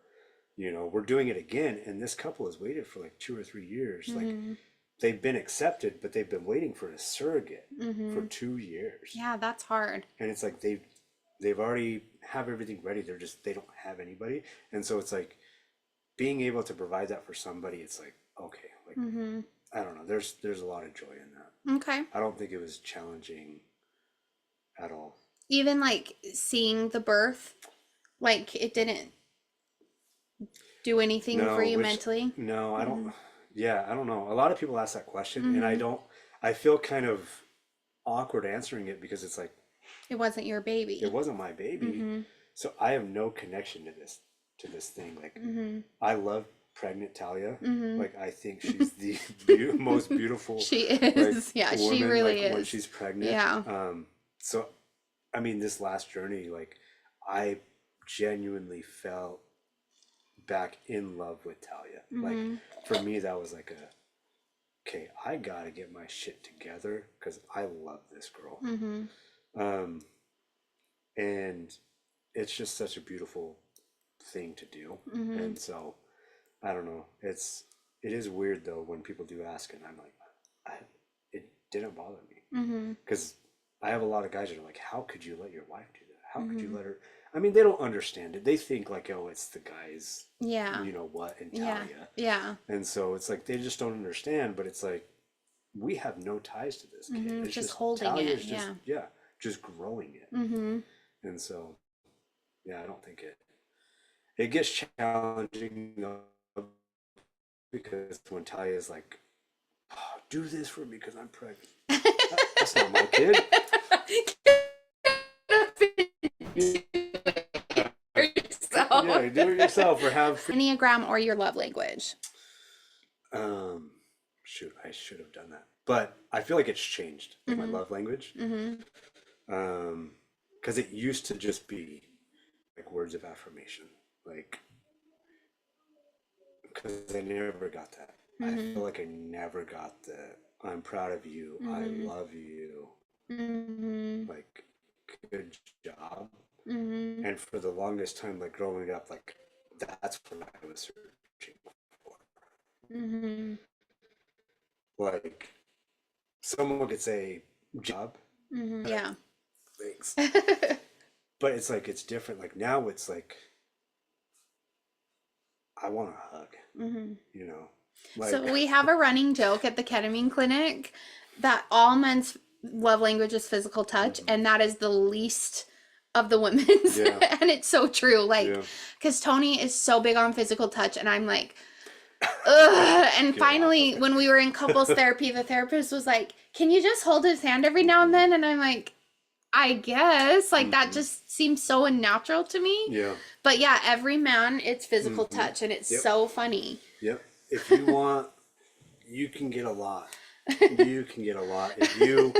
we're doing it again, and this couple has waited for like 2 or 3 years. Like they've been accepted, but they've been waiting for a surrogate for 2 years. Yeah, that's hard. And it's like they've already have everything ready. They don't have anybody, and so it's like being able to provide that for somebody. It's like, okay, like I don't know. There's a lot of joy in that. Okay. I don't think it was challenging at all. Even like seeing the birth, like it didn't do anything for you mentally? No, I don't. Yeah, I don't know. A lot of people ask that question, and I feel kind of awkward answering it, because it's like, it wasn't your baby. it wasn't my baby. So I have no connection to this thing. Like I love pregnant Talia. Like I think she's the most beautiful. She is. Like, Yeah, woman, she really like, is. when she's pregnant. Yeah. So I mean, this last journey, like I genuinely felt back in love with Talia. Like for me, that was like okay, I gotta get my shit together, because I love this girl. And it's just such a beautiful thing to do. And so I don't know. It is weird though when people do ask, and I'm like, it didn't bother me because I have a lot of guys that are like, how could you let your wife do that? How could you let her? I mean, they don't understand it. They think like, oh, it's the guy's, Yeah. you know what, in Yeah. Talia. Yeah. And so it's like they just don't understand. But it's like we have no ties to this kid. It's Just just holding Talia it. is just just growing it. And so yeah, I don't think it gets challenging though, because when Talia's like, oh, do this for me because I'm pregnant. That's not my kid. Yeah, do it yourself or have. Enneagram or your love language. Shoot, I should have done that, but I feel like it's changed. Like my love language. Because it used to just be like words of affirmation, like because I never got that. I feel like I never got the I'm proud of you, I love you, like good job. And for the longest time, like growing up, like that's what I was searching for. Like someone could say job, Yeah. thanks, but it's like it's different. Like now it's like I want a hug, you know. Like So we have a running joke at the ketamine clinic that all men's love language is physical touch, and that is the least of the women's. Yeah. And it's so true. Like, Yeah. because Tony is so big on physical touch, and I'm like, ugh. And finally, when we were in couples therapy, the therapist was like, can you just hold his hand every now and then? And I'm like, I guess. Like, that just seems so unnatural to me. Yeah. But yeah, every man, it's physical touch, and it's so funny. Yep. If you want, you can get a lot. You can get a lot. If you,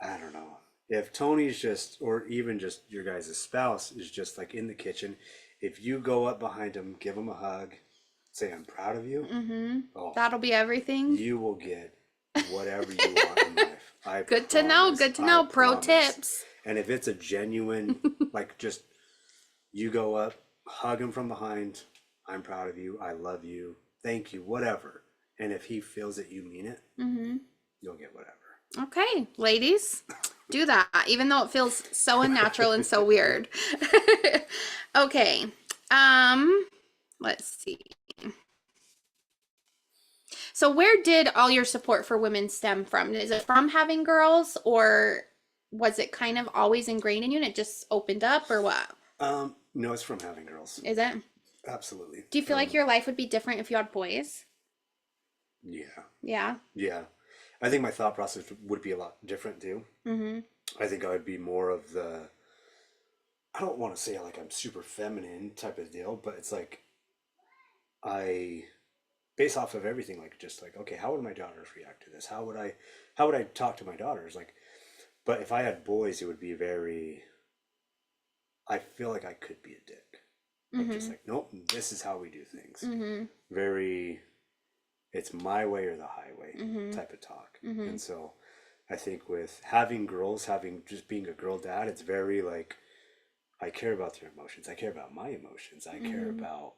I don't know, if Tony's just, or even just your guys' spouse is just like in the kitchen, if you go up behind him, give him a hug, say, I'm proud of you, oh, That'll be everything. you will get whatever you want in life. I Good to know. promise. Good to know. I Pro promise. tips. And if it's a genuine, like just you go up, hug him from behind, I'm proud of you, I love you, thank you, whatever. And if he feels that you mean it, you'll get whatever. Okay, ladies, do that, even though it feels so unnatural and so weird. Okay, let's see. So where did all your support for women stem from? Is it from having girls, or was it kind of always ingrained in you and it just opened up, or what? No, it's from having girls. Is it? Absolutely. Do you feel like your life would be different if you had boys? Yeah. Yeah. Yeah. I think my thought process would be a lot different too. I think I would be more of the, I don't want to say like I'm super feminine type of deal, but it's like I base off of everything, like just like, okay, how would my daughters react to this? How would I talk to my daughters? Like, but if I had boys, it would be very, I feel like I could be a dick. Like just like, nope, this is how we do things. Very, it's my way or the highway type of talk. And so I think with having girls, having just being a girl dad, it's very like, I care about their emotions. I care about my emotions. I care about,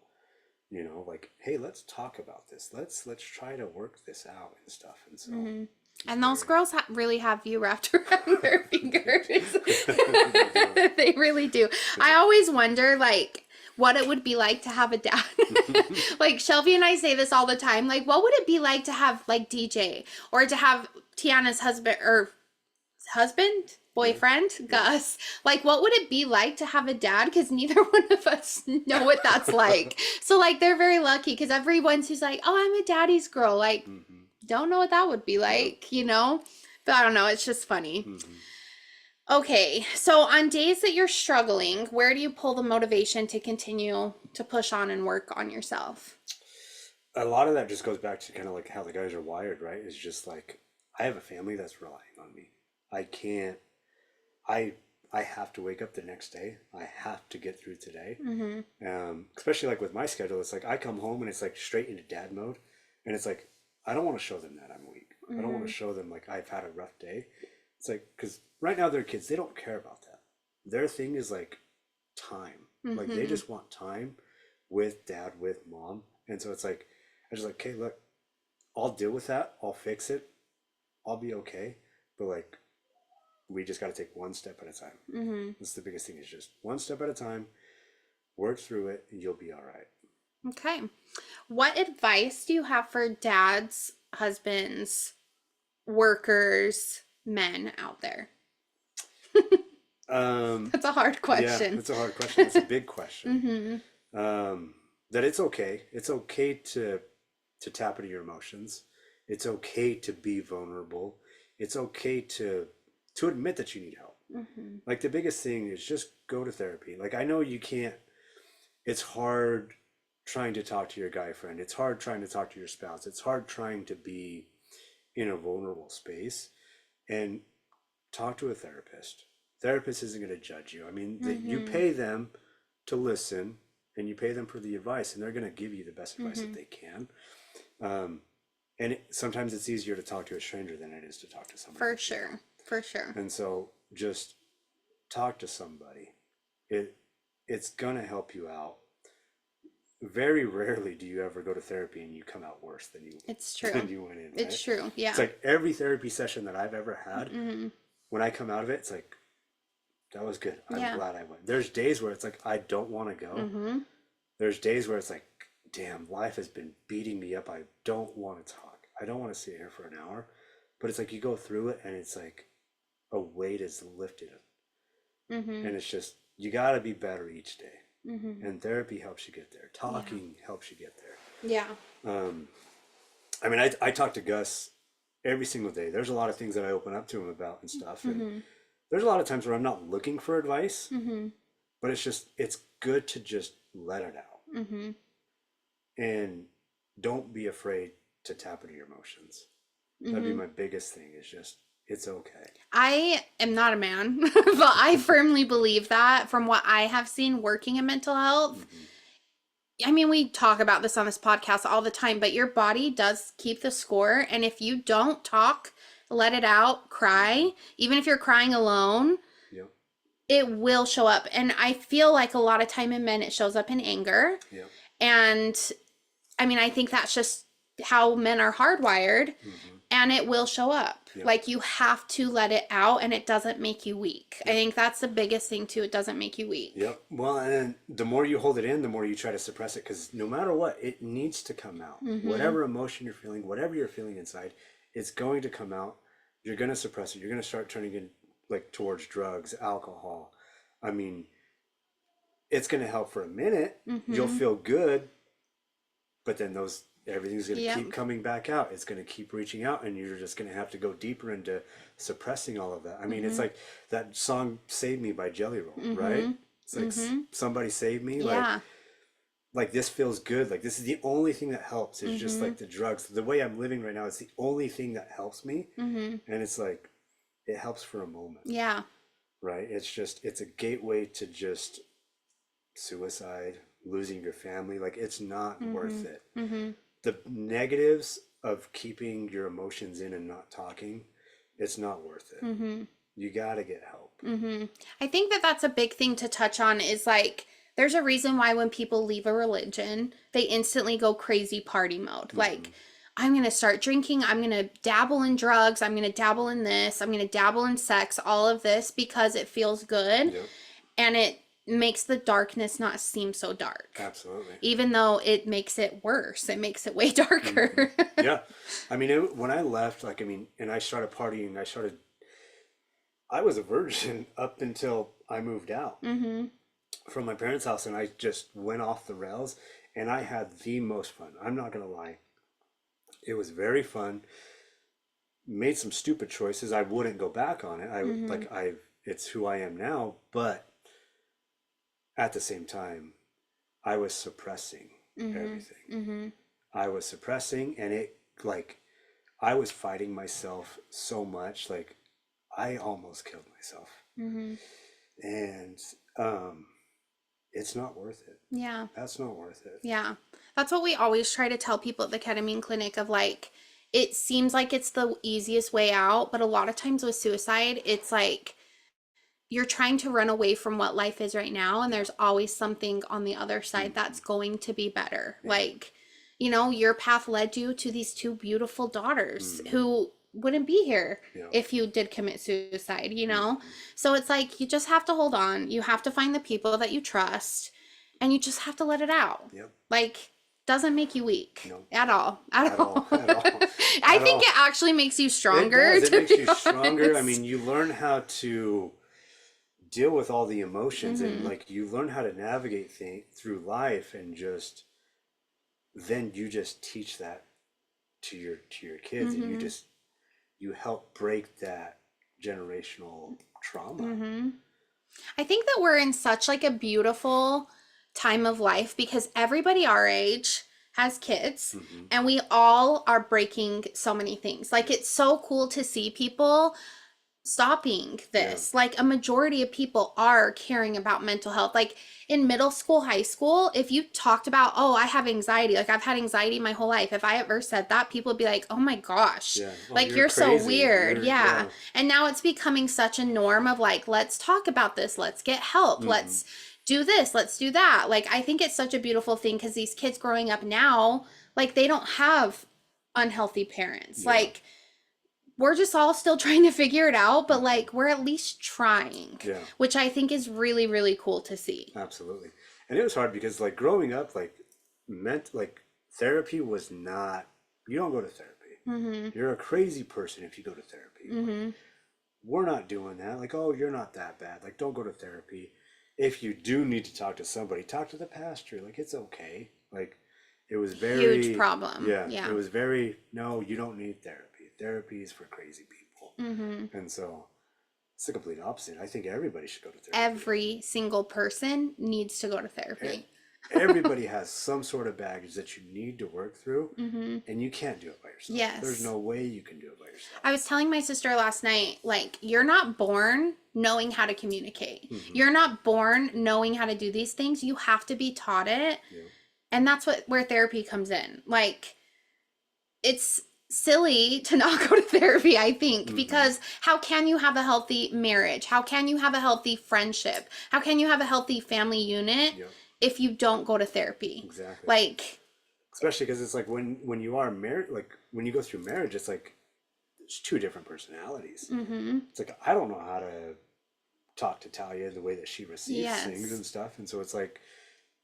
you know, like, hey, let's talk about this. Let's try to work this out and stuff. And so, and those girls really have you wrapped around their fingers. They really do. I always wonder, like, what it would be like to have a dad. Like, Shelby and I say this all the time. Like, what would it be like to have, like, Deejay, or to have Tiana's boyfriend, Gus? Like, what would it be like to have a dad? Because neither one of us know what that's like. So, like, they're very lucky, because everyone's who's like, oh, I'm a daddy's girl, like, don't know what that would be like, you know? But I don't know, it's just funny. Okay, so on days that you're struggling, where do you pull the motivation to continue to push on and work on yourself? a lot of that just goes back to kind of like how the guys are wired, right? It's just like, I have a family that's relying on me. I can't, I have to wake up the next day. I have to get through today. Especially like with my schedule, it's like I come home and it's like straight into dad mode. And it's like, I don't want to show them that I'm weak. I don't want to show them like I've had a rough day. It's like, because right now they're kids, they don't care about that. Their thing is like time. Like they just want time with dad, with mom. And so it's like, I just like, okay, look, I'll deal with that. I'll fix it. I'll be okay. But like, we just got to take one step at a time. That's the biggest thing, is just one step at a time, work through it, and you'll be all right. Okay. What advice do you have for dads, husbands, workers, men out there? That's a hard Yeah, question. that's a hard question. That's a big question. That it's okay. It's okay to tap into your emotions. It's okay to be vulnerable. It's okay to admit that you need help. Like the biggest thing is just go to therapy. Like I know you can't. It's hard trying to talk to your guy friend. It's hard trying to talk to your spouse. It's hard trying to be in a vulnerable space, and talk to a therapist. Therapist isn't going to judge you. I mean, you pay them to listen, and you pay them for the advice, and they're going to give you the best advice that they can. And sometimes it's easier to talk to a stranger than it is to talk to somebody. For sure. For sure. And so just talk to somebody. It's going to help you out. Very rarely do you ever go to therapy and you come out worse than you It's true. than you went in. Right? It's true. Yeah. It's like every therapy session that I've ever had, when I come out of it, it's like, that was good. I'm glad I went. There's days where it's like, I don't want to go. There's days where it's like, damn, life has been beating me up. I don't want to talk. I don't want to sit here for an hour. But it's like you go through it and it's like a weight is lifted. And it's just, you got to be better each day. And therapy helps you get there. Talking helps you get there. Yeah. I mean, I talk to Gus every single day. There's a lot of things that I open up to him about and stuff. And there's a lot of times where I'm not looking for advice, but it's good to just let it out. And don't be afraid to tap into your emotions. That'd be my biggest thing, is just, it's okay. I am not a man, but I firmly believe that from what I have seen working in mental health. I mean, we talk about this on this podcast all the time, but your body does keep the score. And if you don't talk, let it out, cry, even if you're crying alone, it will show up. And I feel like a lot of time in men, it shows up in anger. And I mean, I think that's just how men are hardwired. And it will show up. Like, you have to let it out, and it doesn't make you weak. I think that's the biggest thing too. It doesn't make you weak. Well, and then the more you hold it in, the more you try to suppress it, because no matter what, it needs to come out. Whatever emotion you're feeling, whatever you're feeling inside, it's going to come out. You're going to suppress it. You're going to start turning in like towards drugs, alcohol. I mean, it's going to help for a minute. You'll feel good, but then everything's going to keep coming back out. It's going to keep reaching out, and you're just going to have to go deeper into suppressing all of that. I mean, it's like that song "Save Me" by Jelly Roll, right? It's like, somebody save me. Like this feels good. Like, this is the only thing that helps. It's just like the drugs. The way I'm living right now is the only thing that helps me. And it's like, it helps for a moment. Right? It's a gateway to just suicide, losing your family. Like, it's not worth it. The negatives of keeping your emotions in and not talking, it's not worth it. You got to get help. I think that that's a big thing to touch on, is like, there's a reason why when people leave a religion, they instantly go crazy party mode. Like, I'm going to start drinking. I'm going to dabble in drugs. I'm going to dabble in this. I'm going to dabble in sex, all of this because it feels good. And it makes the darkness not seem so dark. Absolutely. Even though it makes it worse. It makes it way darker. I mean, when I left, like, I mean, and I started partying, I was a virgin up until I moved out from my parents' house, and I just went off the rails, and I had the most fun. I'm not going to lie. It was very fun. Made some stupid choices. I wouldn't go back on it. It's who I am now, but at the same time, I was suppressing everything. I was suppressing, and I was fighting myself so much. Like, I almost killed myself. And it's not worth it. That's not worth it. That's what we always try to tell people at the ketamine clinic, of like, it seems like it's the easiest way out, but a lot of times with suicide, it's like, you're trying to run away from what life is right now, and there's always something on the other side that's going to be better. Like, you know, your path led you to these two beautiful daughters who wouldn't be here if you did commit suicide, you know? So it's like you just have to hold on. You have to find the people that you trust, and you just have to let it out. Like, doesn't make you weak at all. At all. At all. I think it actually makes you stronger. It makes you honest. stronger. I mean, you learn how to deal with all the emotions, and like you learn how to navigate through life, and just then you just teach that to your kids, and you help break that generational trauma. I think that we're in such like a beautiful time of life because everybody our age has kids and we all are breaking so many things. Like it's so cool to see people stopping this. Like a majority of people are caring about mental health. Like in middle school, high school, if you talked about, oh, I have anxiety, like I've had anxiety my whole life, if I ever said that, people would be like, oh my gosh, like you're so weird. And now it's becoming such a norm of like, let's talk about this, let's get help, let's do this, let's do that. Like I think it's such a beautiful thing because these kids growing up now, like they don't have unhealthy parents. Like we're just all still trying to figure it out, but like we're at least trying, which I think is really, really cool to see. Absolutely. And it was hard because like growing up, like meant like therapy was not, you don't go to therapy. You're a crazy person if you go to therapy. Like, we're not doing that. Like, oh, you're not that bad. Like, don't go to therapy. If you do need to talk to somebody, talk to the pastor. Like, it's okay. Like, it was very huge problem. It was very, no, you don't need therapy. Therapy is for crazy people. And so it's the complete opposite. I think everybody should go to therapy. Every single person needs to go to therapy. Everybody has some sort of baggage that you need to work through, and you can't do it by yourself. There's no way you can do it by yourself. I was telling my sister last night, like, you're not born knowing how to communicate. You're not born knowing how to do these things. You have to be taught it. And that's where therapy comes in. Like, it's silly to not go to therapy, I think, because how can you have a healthy marriage? How can you have a healthy friendship? How can you have a healthy family unit if you don't go to therapy? Exactly. Like, especially because it's like when you are married, like when you go through marriage, it's like it's two different personalities. It's like I don't know how to talk to Talia the way that she receives things and stuff, and so it's like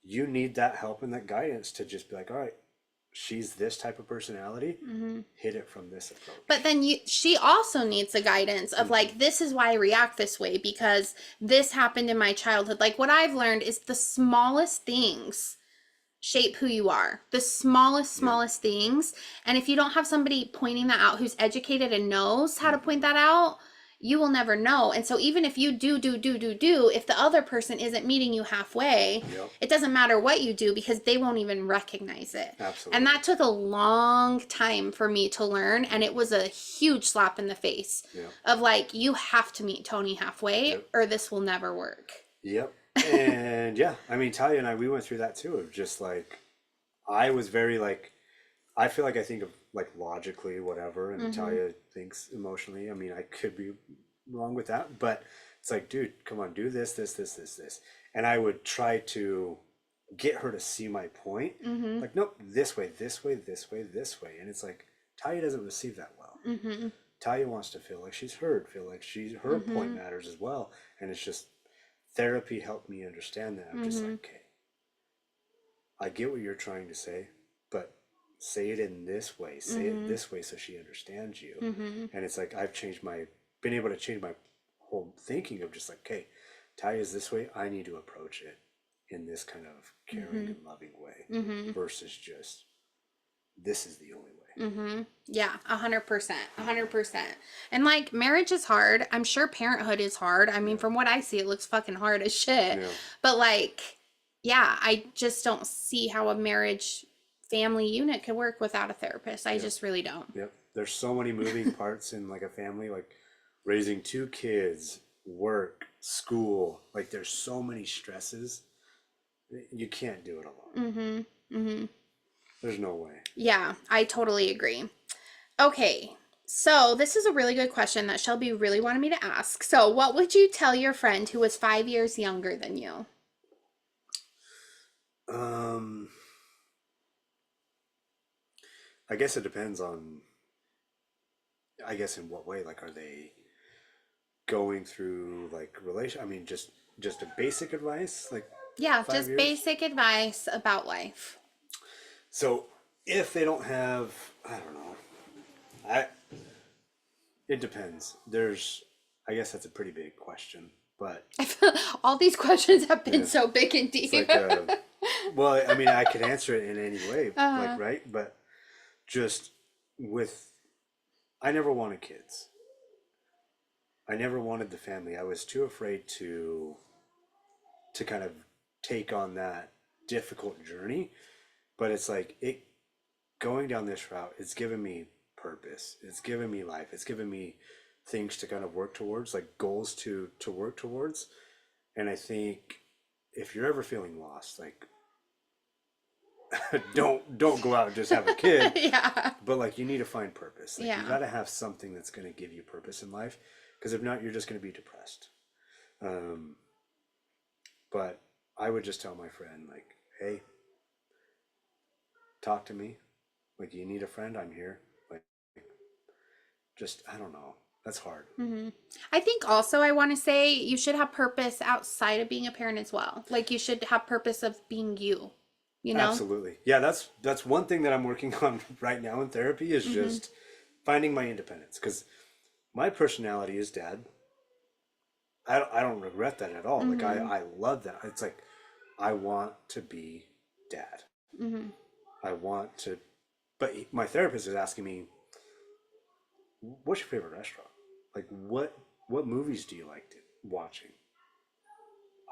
you need that help and that guidance to just be like, all right, she's this type of personality, hit it from this approach. But then she also needs the guidance of like, this is why I react this way because this happened in my childhood. Like what I've learned is the smallest things shape who you are. The smallest things. And if you don't have somebody pointing that out who's educated and knows how to point that out, you will never know. And so even if you do, if the other person isn't meeting you halfway, it doesn't matter what you do because they won't even recognize it. Absolutely. And that took a long time for me to learn. And it was a huge slap in the face of like, you have to meet Tony halfway or this will never work. And I mean, Talia and I, we went through that too, of just like, I was very like, I feel like I think of like logically, whatever, and Talia thinks emotionally. I mean, I could be wrong with that, but it's like, dude, come on, do this. And I would try to get her to see my point. Like, nope, this way. And it's like, Talia doesn't receive that well. Talia wants to feel like she's heard, feel like her point matters as well. And it's just, therapy helped me understand that. I'm just like, okay, I get what you're trying to say, but say it in this way, say it this way so she understands you. And it's like I've been able to change my whole thinking of just like, okay, Talia's this way, I need to approach it in this kind of caring and loving way versus just this is the only way. Yeah, 100%. And like marriage is hard. I'm sure parenthood is hard. I mean, from what I see, it looks fucking hard as shit. But like, yeah, I just don't see how a marriage family unit could work without a therapist. I just really don't. There's so many moving parts in like a family, like raising two kids, work, school. Like there's so many stresses. You can't do it alone. There's no way. Yeah, I totally agree. Okay, So, this is a really good question that Shelby really wanted me to ask. So, what would you tell your friend who was 5 years younger than you? Um, I guess it depends on, I guess in what way, like are they going through like relation, I mean just a basic advice, like Yeah, five just years. basic advice about life. So if they don't have, I don't know, I it depends. There's, I guess that's a pretty big question, but I feel all these questions have been yeah, so big and it's deep. like well, I mean, I could answer it in any way, like uh, right, but just with, I never wanted kids. I never wanted the family. I was too afraid to kind of take on that difficult journey. But it's like it going down this route, it's given me purpose. It's given me life. It's given me things to kind of work towards, like goals to work towards. And I think if you're ever feeling lost, like don't go out and just have a kid, yeah. but like you need to find purpose. Like you Yeah. got to have something that's going to give you purpose in life, because if not, you're just going to be depressed. Um, but I would just tell my friend like, hey, talk to me. Like you need a friend, I'm here. Like just I don't know. That's hard. hmm I think also I want to say you should have purpose outside of being a parent as well. Like you should have purpose of being you, you know? Absolutely. Yeah, that's one thing that I'm working on right now in therapy is hmm just finding my independence, because my personality is dad. I don't regret that at all. Like hmm I love that. It's like I want to be dad. hmm I want to, but my therapist is asking me, what's your favorite restaurant? Like what movies do you like watching?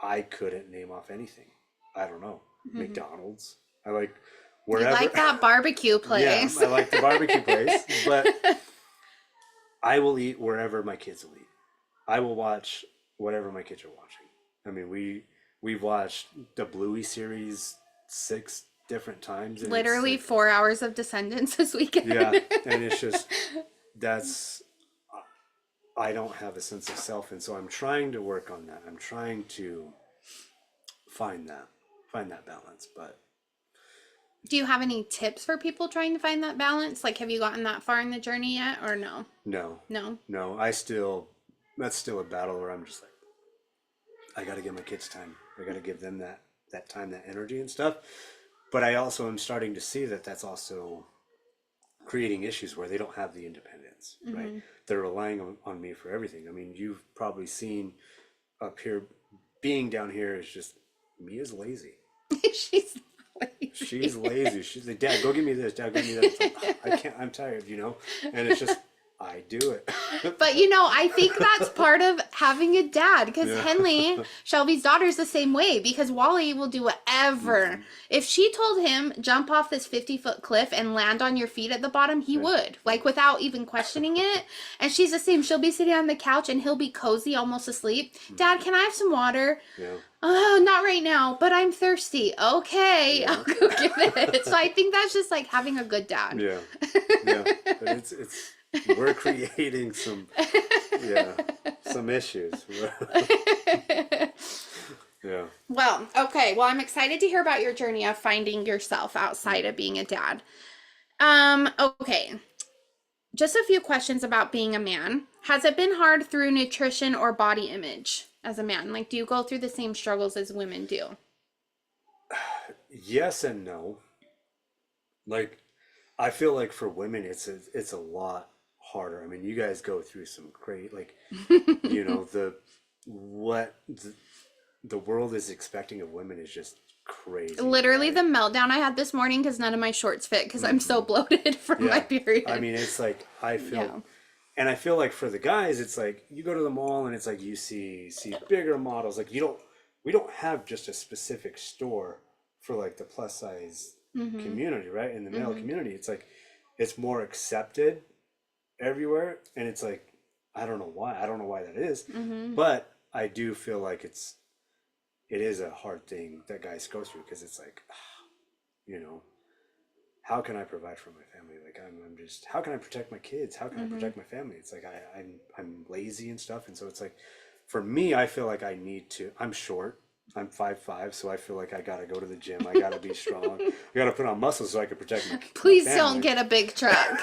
I couldn't name off anything. I don't know. hmm McDonald's. I like You wherever. like that barbecue Yeah, place. I like the barbecue place, but I will eat wherever my kids will eat. I will watch whatever my kids are watching. I mean, we've watched the Bluey series 6 different times, and it's Literally like, 4 hours of Descendants this yeah, weekend. and it's just that's I don't have a sense of self, and so I'm trying to work on that. I'm trying to find that find that balance, but Do you have any tips for people trying to find that balance? Like, have you gotten that far in the journey yet, or no? no, No. no, that's still a battle where I'm just like, I got to give my kids time. I got to give them that time, that energy and stuff. But I also am starting to see that that's also creating issues where they don't have the independence, right? hmm They're relying on me for everything. I mean, you've probably seen up here, being down here is just, Mia's lazy. She's She's lazy. lazy. She's like, Dad, go give me this. Dad, go give me that. It's like, "Ah, I can't. I'm tired, you know." And it's just, I do it. But I think that's part of having a dad because Yeah. Henley, Shelby's daughter, is the same way because Wally will do whatever. Mhm. If she told him, jump off this 50-foot cliff and land on your feet at the bottom, he Yeah. would, like without even questioning it. And she's the same. She'll be sitting on the couch and he'll be cozy, almost asleep. Dad, can I have some water? Yeah. Oh, not right now, but I'm thirsty. Okay, Yeah. I'll go get it. So I think that's just like having a good dad. Yeah. Yeah. But it's we're creating some issues. Yeah. Well, okay. Well, I'm excited to hear about your journey of finding yourself outside of being a dad. Okay. Just a few questions about being a man. Has it been hard through nutrition or body image as a man? Like, do you go through the same struggles as women do? Yes and no. Like I feel like for women it's a lot harder. I mean, you guys go through some great, like, the what the world is expecting of women is just crazy, Literally right? the meltdown I had this morning because none of my shorts fit because I'm so Hmm. bloated from my Yeah. period. I mean, it's like I Yeah. feel, and I feel like for the guys, it's like you go to the mall and it's like you see bigger models. Like we don't have just a specific store for like the plus size Mm-hmm. community, right? In the male Mm-hmm. community, it's like it's more accepted everywhere, and it's like I don't know why. I don't know why that is, Mm-hmm. but I do feel like it is a hard thing that guys go through, because it's like, you know, how can I provide for my family? Like I'm just, how can I protect my kids? How can I protect my family? It's like I'm lazy and stuff, and so it's like, for me, I feel like I need to. I'm short. I'm 5'5", so I feel like I gotta go to the gym. I gotta be strong. I gotta put on muscle so I can protect my Please don't family. get a big truck.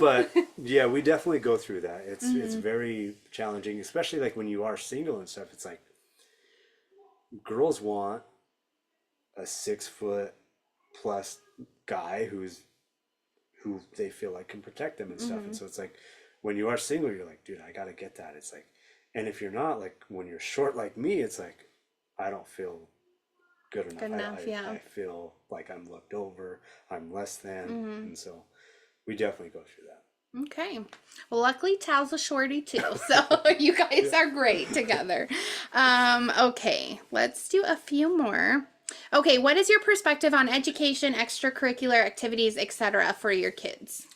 But yeah, we definitely go through that. It's very challenging, especially like when you are single and stuff. It's like girls want a 6 foot plus guy who they feel like can protect them and stuff. And so it's like when you are single, you're like, dude, I gotta get that. It's like, and if you're not, like when you're short like me, it's like I don't feel good enough. Good enough, yeah. I feel like I'm looked over, I'm less than, and so we definitely go through that. Okay. Well, luckily Tal's a shorty too, so you guys are great together. Okay, let's do a few more. Okay, what is your perspective on education, extracurricular activities, etc. for your kids?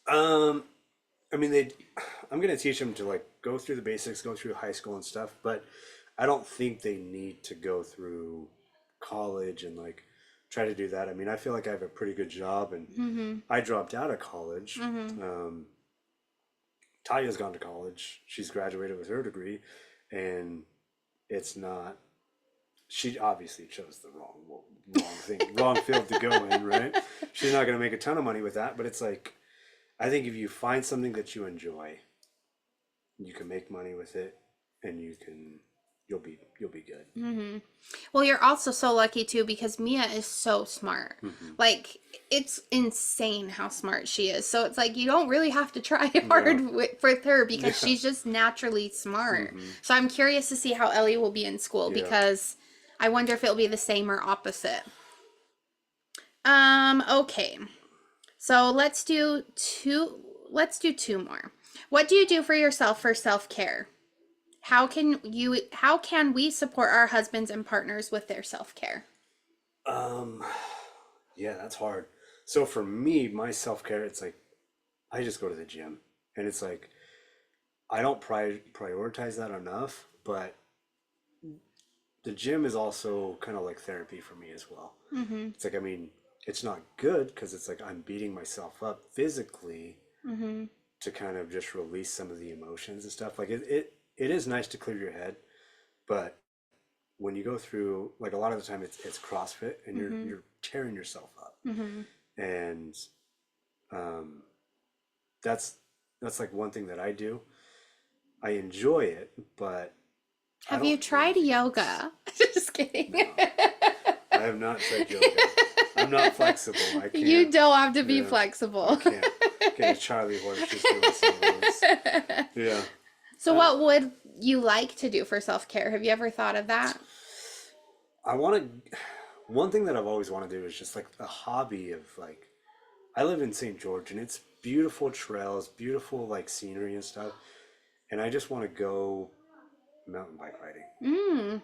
I mean, I'm gonna teach them to like go through the basics, go through high school and stuff, but I don't think they need to go through college and like try to do that. I mean, I feel like I have a pretty good job, and I dropped out of college. Taya's gone to college. She's graduated with her degree, and it's not. She obviously chose the wrong thing, wrong field to go in, right? She's not going to make a ton of money with that, but it's like, I think if you find something that you enjoy, you can make money with it, and you'll be good. Well, you're also so lucky too because Mia is so smart. Like, it's insane how smart she is. So it's like you don't really have to try hard with her because she's just naturally smart. So I'm curious to see how Ellie will be in school because I wonder if it'll be the same or opposite. Okay. So let's do two more. What do you do for yourself for self-care? How can we support our husbands and partners with their self-care? Yeah, that's hard. So for me, my self-care, it's like I just go to the gym, and it's like I don't prioritize that enough, but the gym is also kind of like therapy for me as well. It's like, I mean, it's not good because it's like I'm beating myself up physically to kind of just release some of the emotions and stuff. Like it is nice to clear your head, but when you go through, like a lot of the time it's CrossFit and you're tearing yourself up. And that's like one thing that I do. I enjoy it, but Have you tried yoga? Just kidding. No, I have not tried yoga. I'm not flexible. I can't. You don't have to be flexible. I can't. Get a Charlie horse just doing some of those. Yeah. So what would you like to do for self-care? Have you ever thought of that? One thing that I've always wanted to do is just like a hobby of like, I live in St. George and it's beautiful trails, beautiful like scenery and stuff. And I just want to go mountain bike riding.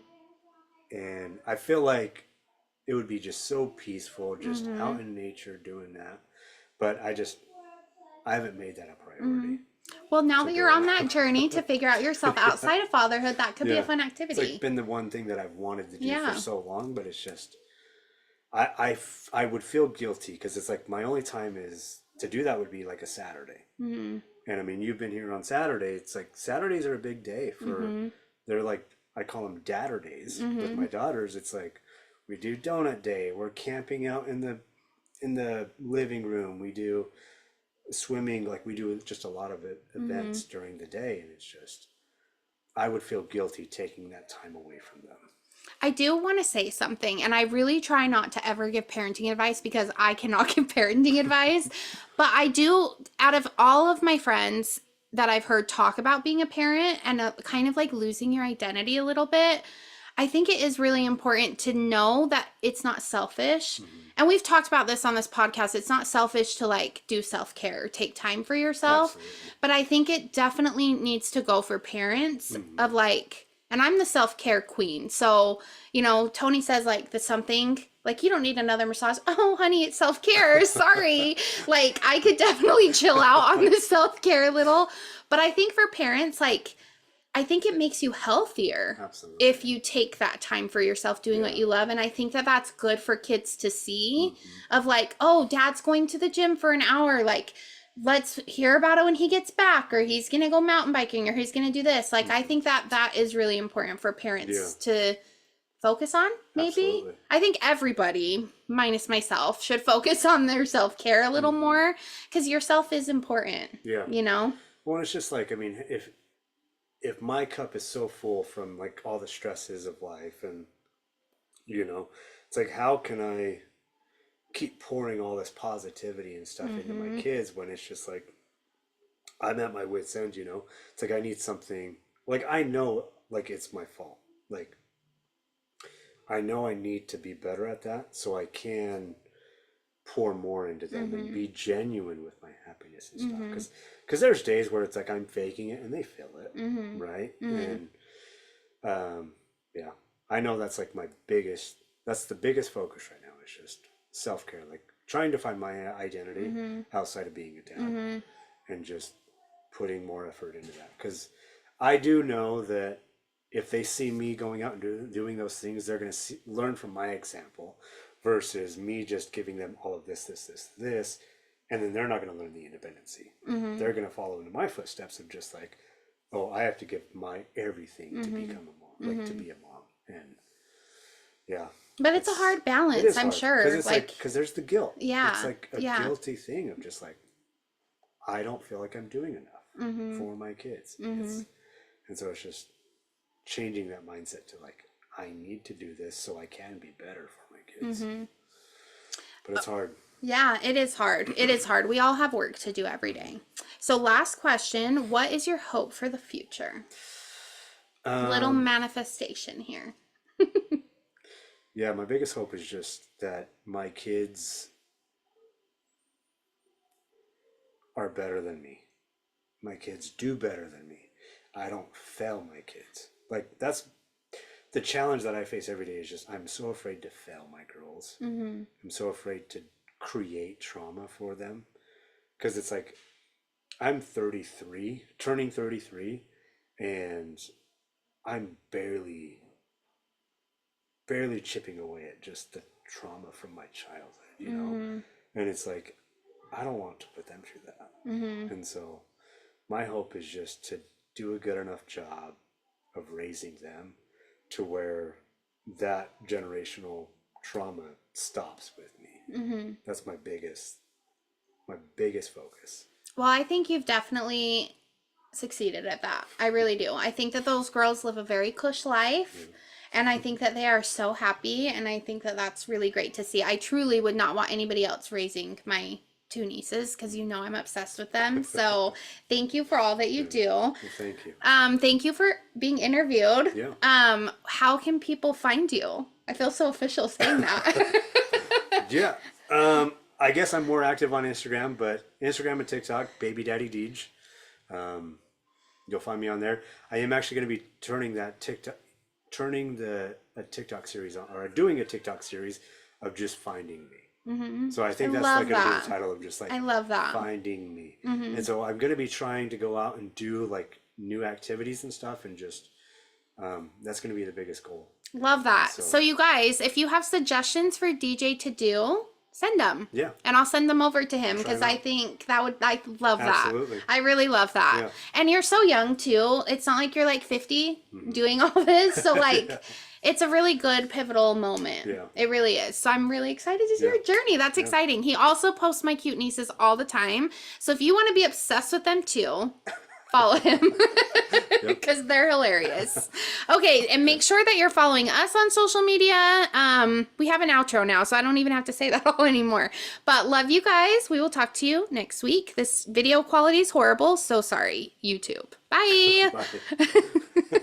And I feel like it would be just so peaceful, just out in nature doing that. But I haven't made that a priority. Well, now that you're on that journey to figure out yourself outside of fatherhood, that could be a fun activity. It's like been the one thing that I've wanted to do for so long, but it's just, I would feel guilty because it's like my only time is to do that would be like a Saturday. And I mean, you've been here on Saturday. It's like Saturdays are a big day for, they're like, I call them dadder days with my daughters. It's like, we do donut day. We're camping out in the living room. We do swimming. Like we do just a lot of events during the day. And it's just, I would feel guilty taking that time away from them. I do want to say something, and I really try not to ever give parenting advice because I cannot give parenting advice. But I do, out of all of my friends that I've heard talk about being a parent and kind of like losing your identity a little bit, I think it is really important to know that it's not selfish. And we've talked about this on this podcast. It's not selfish to like do self-care or take time for yourself. Absolutely. But I think it definitely needs to go for parents of like, and I'm the self-care queen. So, you know, Tony says like the something, like you don't need another massage. Oh, honey, it's self-care. Sorry. Like I could definitely chill out on the self-care a little. But I think for parents, like, I think it makes you healthier. Absolutely. If you take that time for yourself doing what you love. And I think that that's good for kids to see of like, oh, dad's going to the gym for an hour. Like, let's hear about it when he gets back, or he's going to go mountain biking, or he's going to do this. Like, I think that that is really important for parents to focus on, maybe. Absolutely. I think everybody, minus myself, should focus on their self-care a little more, because yourself is important. Yeah. You know? Well, it's just like, I mean, if my cup is so full from like all the stresses of life, and you know, it's like, how can I keep pouring all this positivity and stuff into my kids when it's just like I'm at my wit's end, you know? It's like I need something, like I know like it's my fault. Like I know I need to be better at that so I can pour more into them and be genuine with my happiness and stuff. Because there's days where it's like I'm faking it and they feel it, right? And yeah, I know that's like that's the biggest focus right now is just self-care, like trying to find my identity outside of being a dad and just putting more effort into that. Because I do know that if they see me going out and doing those things, they're going to learn from my example versus me just giving them all of this, and then they're not going to learn the independency. They're going to follow into my footsteps of just like, oh, I have to give my everything to become a mom, like to be a mom. And yeah. But it's a hard balance, I'm sure. Because it's like, because there's the guilt. Yeah. It's like a guilty thing of just like, I don't feel like I'm doing enough for my kids. And so it's just changing that mindset to like, I need to do this so I can be better for my kids. But it's hard. Yeah, it is hard. It is hard. We all have work to do every day. So last question, what is your hope for the future? Little manifestation here. Yeah, my biggest hope is just that my kids are better than me. My kids do better than me. I don't fail my kids. Like, that's the challenge that I face every day is just I'm so afraid to fail my girls. I'm so afraid to create trauma for them. Because it's like, I'm 33, turning 33, and I'm barely chipping away at just the trauma from my childhood, you know? And it's like, I don't want to put them through that. And so my hope is just to do a good enough job of raising them to where that generational trauma stops with me. That's my biggest focus. Well, I think you've definitely succeeded at that. I really do. I think that those girls live a very cush life. And I think that they are so happy. And I think that that's really great to see. I truly would not want anybody else raising my two nieces because you know I'm obsessed with them. So thank you for all that you do. Well, thank you. Thank you for being interviewed. Yeah. How can people find you? I feel so official saying that. Yeah. I guess I'm more active on Instagram, but Instagram and TikTok, BabyDaddyDeej. You'll find me on there. I am actually going to be turning a TikTok series on, or doing a TikTok series of just finding me. So I think that's like going to be the title of just like, I love that. Finding me. And so I'm going to be trying to go out and do like new activities and stuff, and just that's going to be the biggest goal. Love that. So you guys, if you have suggestions for Deejay to do, send them. Yeah. And I'll send them over to him because I think I love that. Absolutely. I really love that. Yeah. And you're so young too. It's not like you're like 50 doing all this. So like it's a really good pivotal moment. Yeah. It really is. So I'm really excited to see your journey. That's exciting. He also posts my cute nieces all the time. So if you want to be obsessed with them too, follow him because they're hilarious. Okay, and make sure that you're following us on social media. We have an outro now, so I don't even have to say that all anymore. But love you guys. We will talk to you next week. This video quality is horrible, so sorry, YouTube. Bye. Bye.